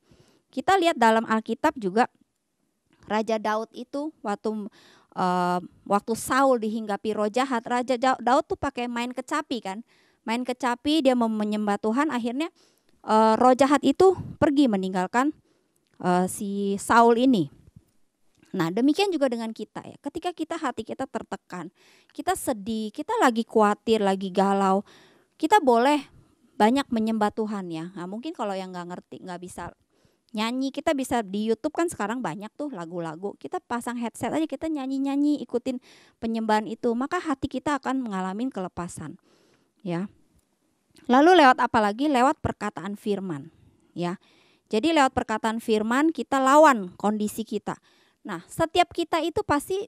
Kita lihat dalam Alkitab juga, Raja Daud itu waktu Saul dihinggapi roh jahat, Raja Daud tuh pakai main kecapi kan. Main kecapi, dia menyembah Tuhan, akhirnya roh jahat itu pergi meninggalkan si Saul ini. Nah, demikian juga dengan kita ya. Ketika hati kita tertekan, kita sedih, kita lagi khawatir, lagi galau, kita boleh banyak menyembah Tuhan ya. Nah, mungkin kalau yang nggak ngerti, nggak bisa nyanyi, kita bisa di YouTube kan sekarang banyak tuh lagu-lagu. Kita pasang headset aja, kita nyanyi-nyanyi, ikutin penyembahan itu, maka hati kita akan mengalami kelepasan. Ya. Lalu lewat apa lagi? Lewat perkataan firman. ya. Jadi lewat perkataan firman kita lawan kondisi kita. Nah, setiap kita itu pasti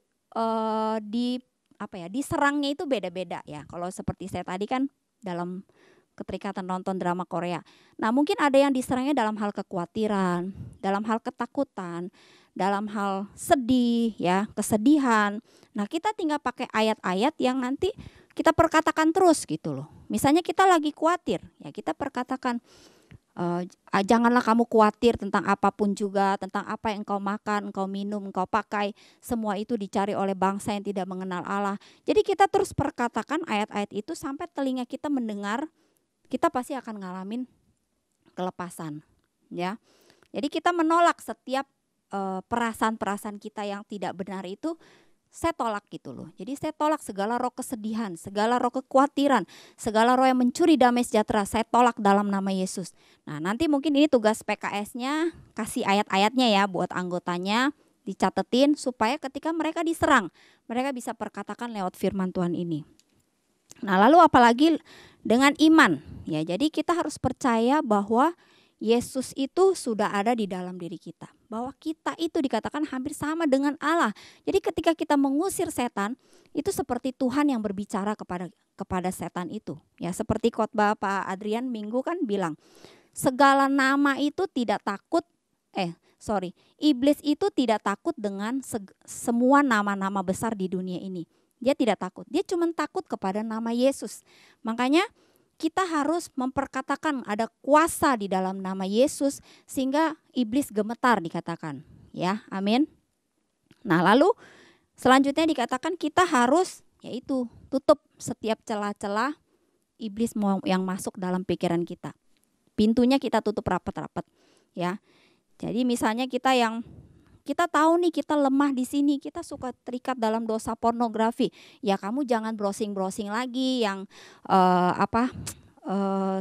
diserangnya itu beda-beda ya. Kalau seperti saya tadi kan dalam keterikatan nonton drama Korea. Nah, mungkin ada yang diserangnya dalam hal kekhawatiran, dalam hal ketakutan, dalam hal sedih ya, kesedihan. Nah, kita tinggal pakai ayat-ayat yang nanti kita perkatakan terus gitu loh. Misalnya kita lagi khawatir, ya kita perkatakan janganlah kamu khawatir tentang apapun juga, tentang apa yang engkau makan, engkau minum, engkau pakai, semua itu dicari oleh bangsa yang tidak mengenal Allah. Jadi kita terus perkatakan ayat-ayat itu sampai telinga kita mendengar, kita pasti akan ngalamin kelepasan, ya. Jadi kita menolak setiap perasaan-perasaan kita yang tidak benar itu. Saya tolak gitu loh. Jadi saya tolak segala roh kesedihan, segala roh kekhawatiran, segala roh yang mencuri damai sejahtera. Saya tolak dalam nama Yesus. Nah, nanti mungkin ini tugas PKS-nya, kasih ayat-ayatnya ya buat anggotanya, dicatetin supaya ketika mereka diserang, mereka bisa perkatakan lewat firman Tuhan ini. Nah, lalu apalagi dengan iman. Ya, jadi kita harus percaya bahwa Yesus itu sudah ada di dalam diri kita. Bahwa kita itu dikatakan hampir sama dengan Allah. Jadi ketika kita mengusir setan, itu seperti Tuhan yang berbicara kepada setan itu. Ya, seperti khotbah Pak Adrian minggu kan bilang, segala nama itu tidak takut, iblis itu tidak takut dengan semua nama-nama besar di dunia ini. Dia tidak takut, dia cuma takut kepada nama Yesus. Makanya kita harus memperkatakan ada kuasa di dalam nama Yesus sehingga iblis gemetar dikatakan. Ya, amin. Nah, lalu selanjutnya dikatakan kita harus yaitu tutup setiap celah-celah iblis yang masuk dalam pikiran kita. Pintunya kita tutup rapat-rapat, ya. Jadi misalnya kita tahu nih kita lemah di sini, kita suka terikat dalam dosa pornografi. Ya kamu jangan browsing lagi yang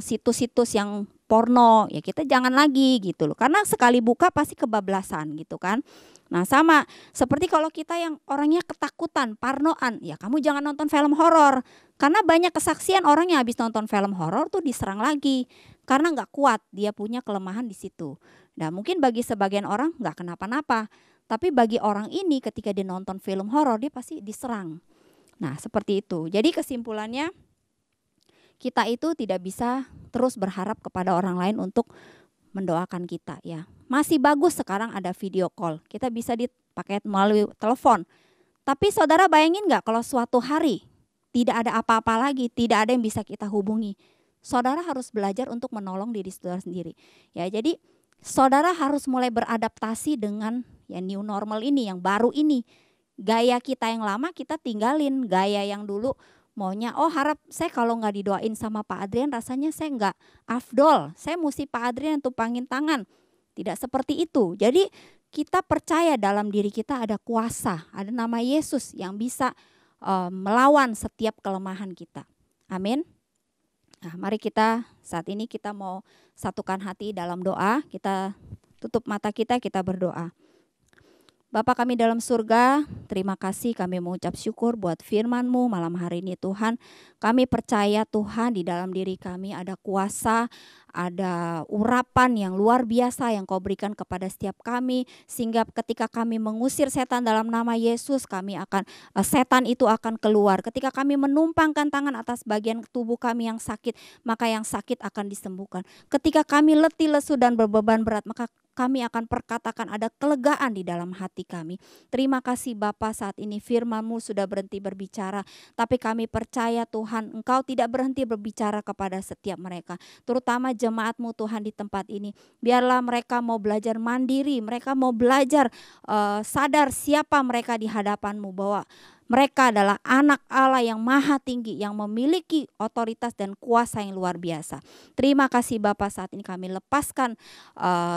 situs-situs yang porno, ya kita jangan lagi gitu loh. Karena sekali buka pasti kebablasan gitu kan. Nah, sama seperti kalau kita yang orangnya ketakutan, parnoan, ya kamu jangan nonton film horor. Karena banyak kesaksian orang yang habis nonton film horor tuh diserang lagi karena nggak kuat, dia punya kelemahan di situ. Nah, mungkin bagi sebagian orang nggak kenapa-napa, tapi bagi orang ini ketika dia nonton film horor dia pasti diserang. Nah, seperti itu. Jadi kesimpulannya kita itu tidak bisa terus berharap kepada orang lain untuk mendoakan kita ya. Masih bagus sekarang ada video call. Kita bisa dipakai melalui telepon. Tapi saudara bayangin gak kalau suatu hari tidak ada apa-apa lagi, tidak ada yang bisa kita hubungi. Saudara harus belajar untuk menolong diri saudara sendiri. Ya, jadi saudara harus mulai beradaptasi dengan ya new normal ini, yang baru ini. Gaya kita yang lama kita tinggalin, gaya yang dulu maunya harap saya kalau nggak didoain sama Pak Adrian rasanya saya nggak afdol, saya mesti Pak Adrian tumpangin tangan. Tidak seperti itu. Jadi kita percaya dalam diri kita ada kuasa, ada nama Yesus yang bisa melawan setiap kelemahan kita. Amin. Nah, mari kita saat ini kita mau satukan hati dalam doa. Kita tutup mata kita berdoa. Bapa kami dalam surga, terima kasih kami mengucap syukur buat firman-Mu malam hari ini Tuhan. Kami percaya Tuhan di dalam diri kami ada kuasa, ada urapan yang luar biasa yang Kau berikan kepada setiap kami. Sehingga ketika kami mengusir setan dalam nama Yesus, setan itu akan keluar. Ketika kami menumpangkan tangan atas bagian tubuh kami yang sakit, maka yang sakit akan disembuhkan. Ketika kami letih, lesu dan berbeban berat, maka kami akan perkatakan ada kelegaan di dalam hati kami. Terima kasih Bapa, saat ini firman-Mu sudah berhenti berbicara. Tapi kami percaya Tuhan, Engkau tidak berhenti berbicara kepada setiap mereka. Terutama jemaat-Mu Tuhan di tempat ini. Biarlah mereka mau belajar mandiri, mereka mau belajar sadar siapa mereka di hadapan-Mu. Bahwa mereka adalah anak Allah yang maha tinggi, yang memiliki otoritas dan kuasa yang luar biasa. Terima kasih Bapa, saat ini kami lepaskan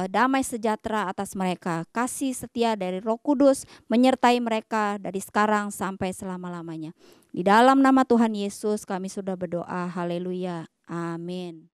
damai sejahtera atas mereka. Kasih setia dari Roh Kudus menyertai mereka dari sekarang sampai selama-lamanya. Di dalam nama Tuhan Yesus kami sudah berdoa. Haleluya. Amin.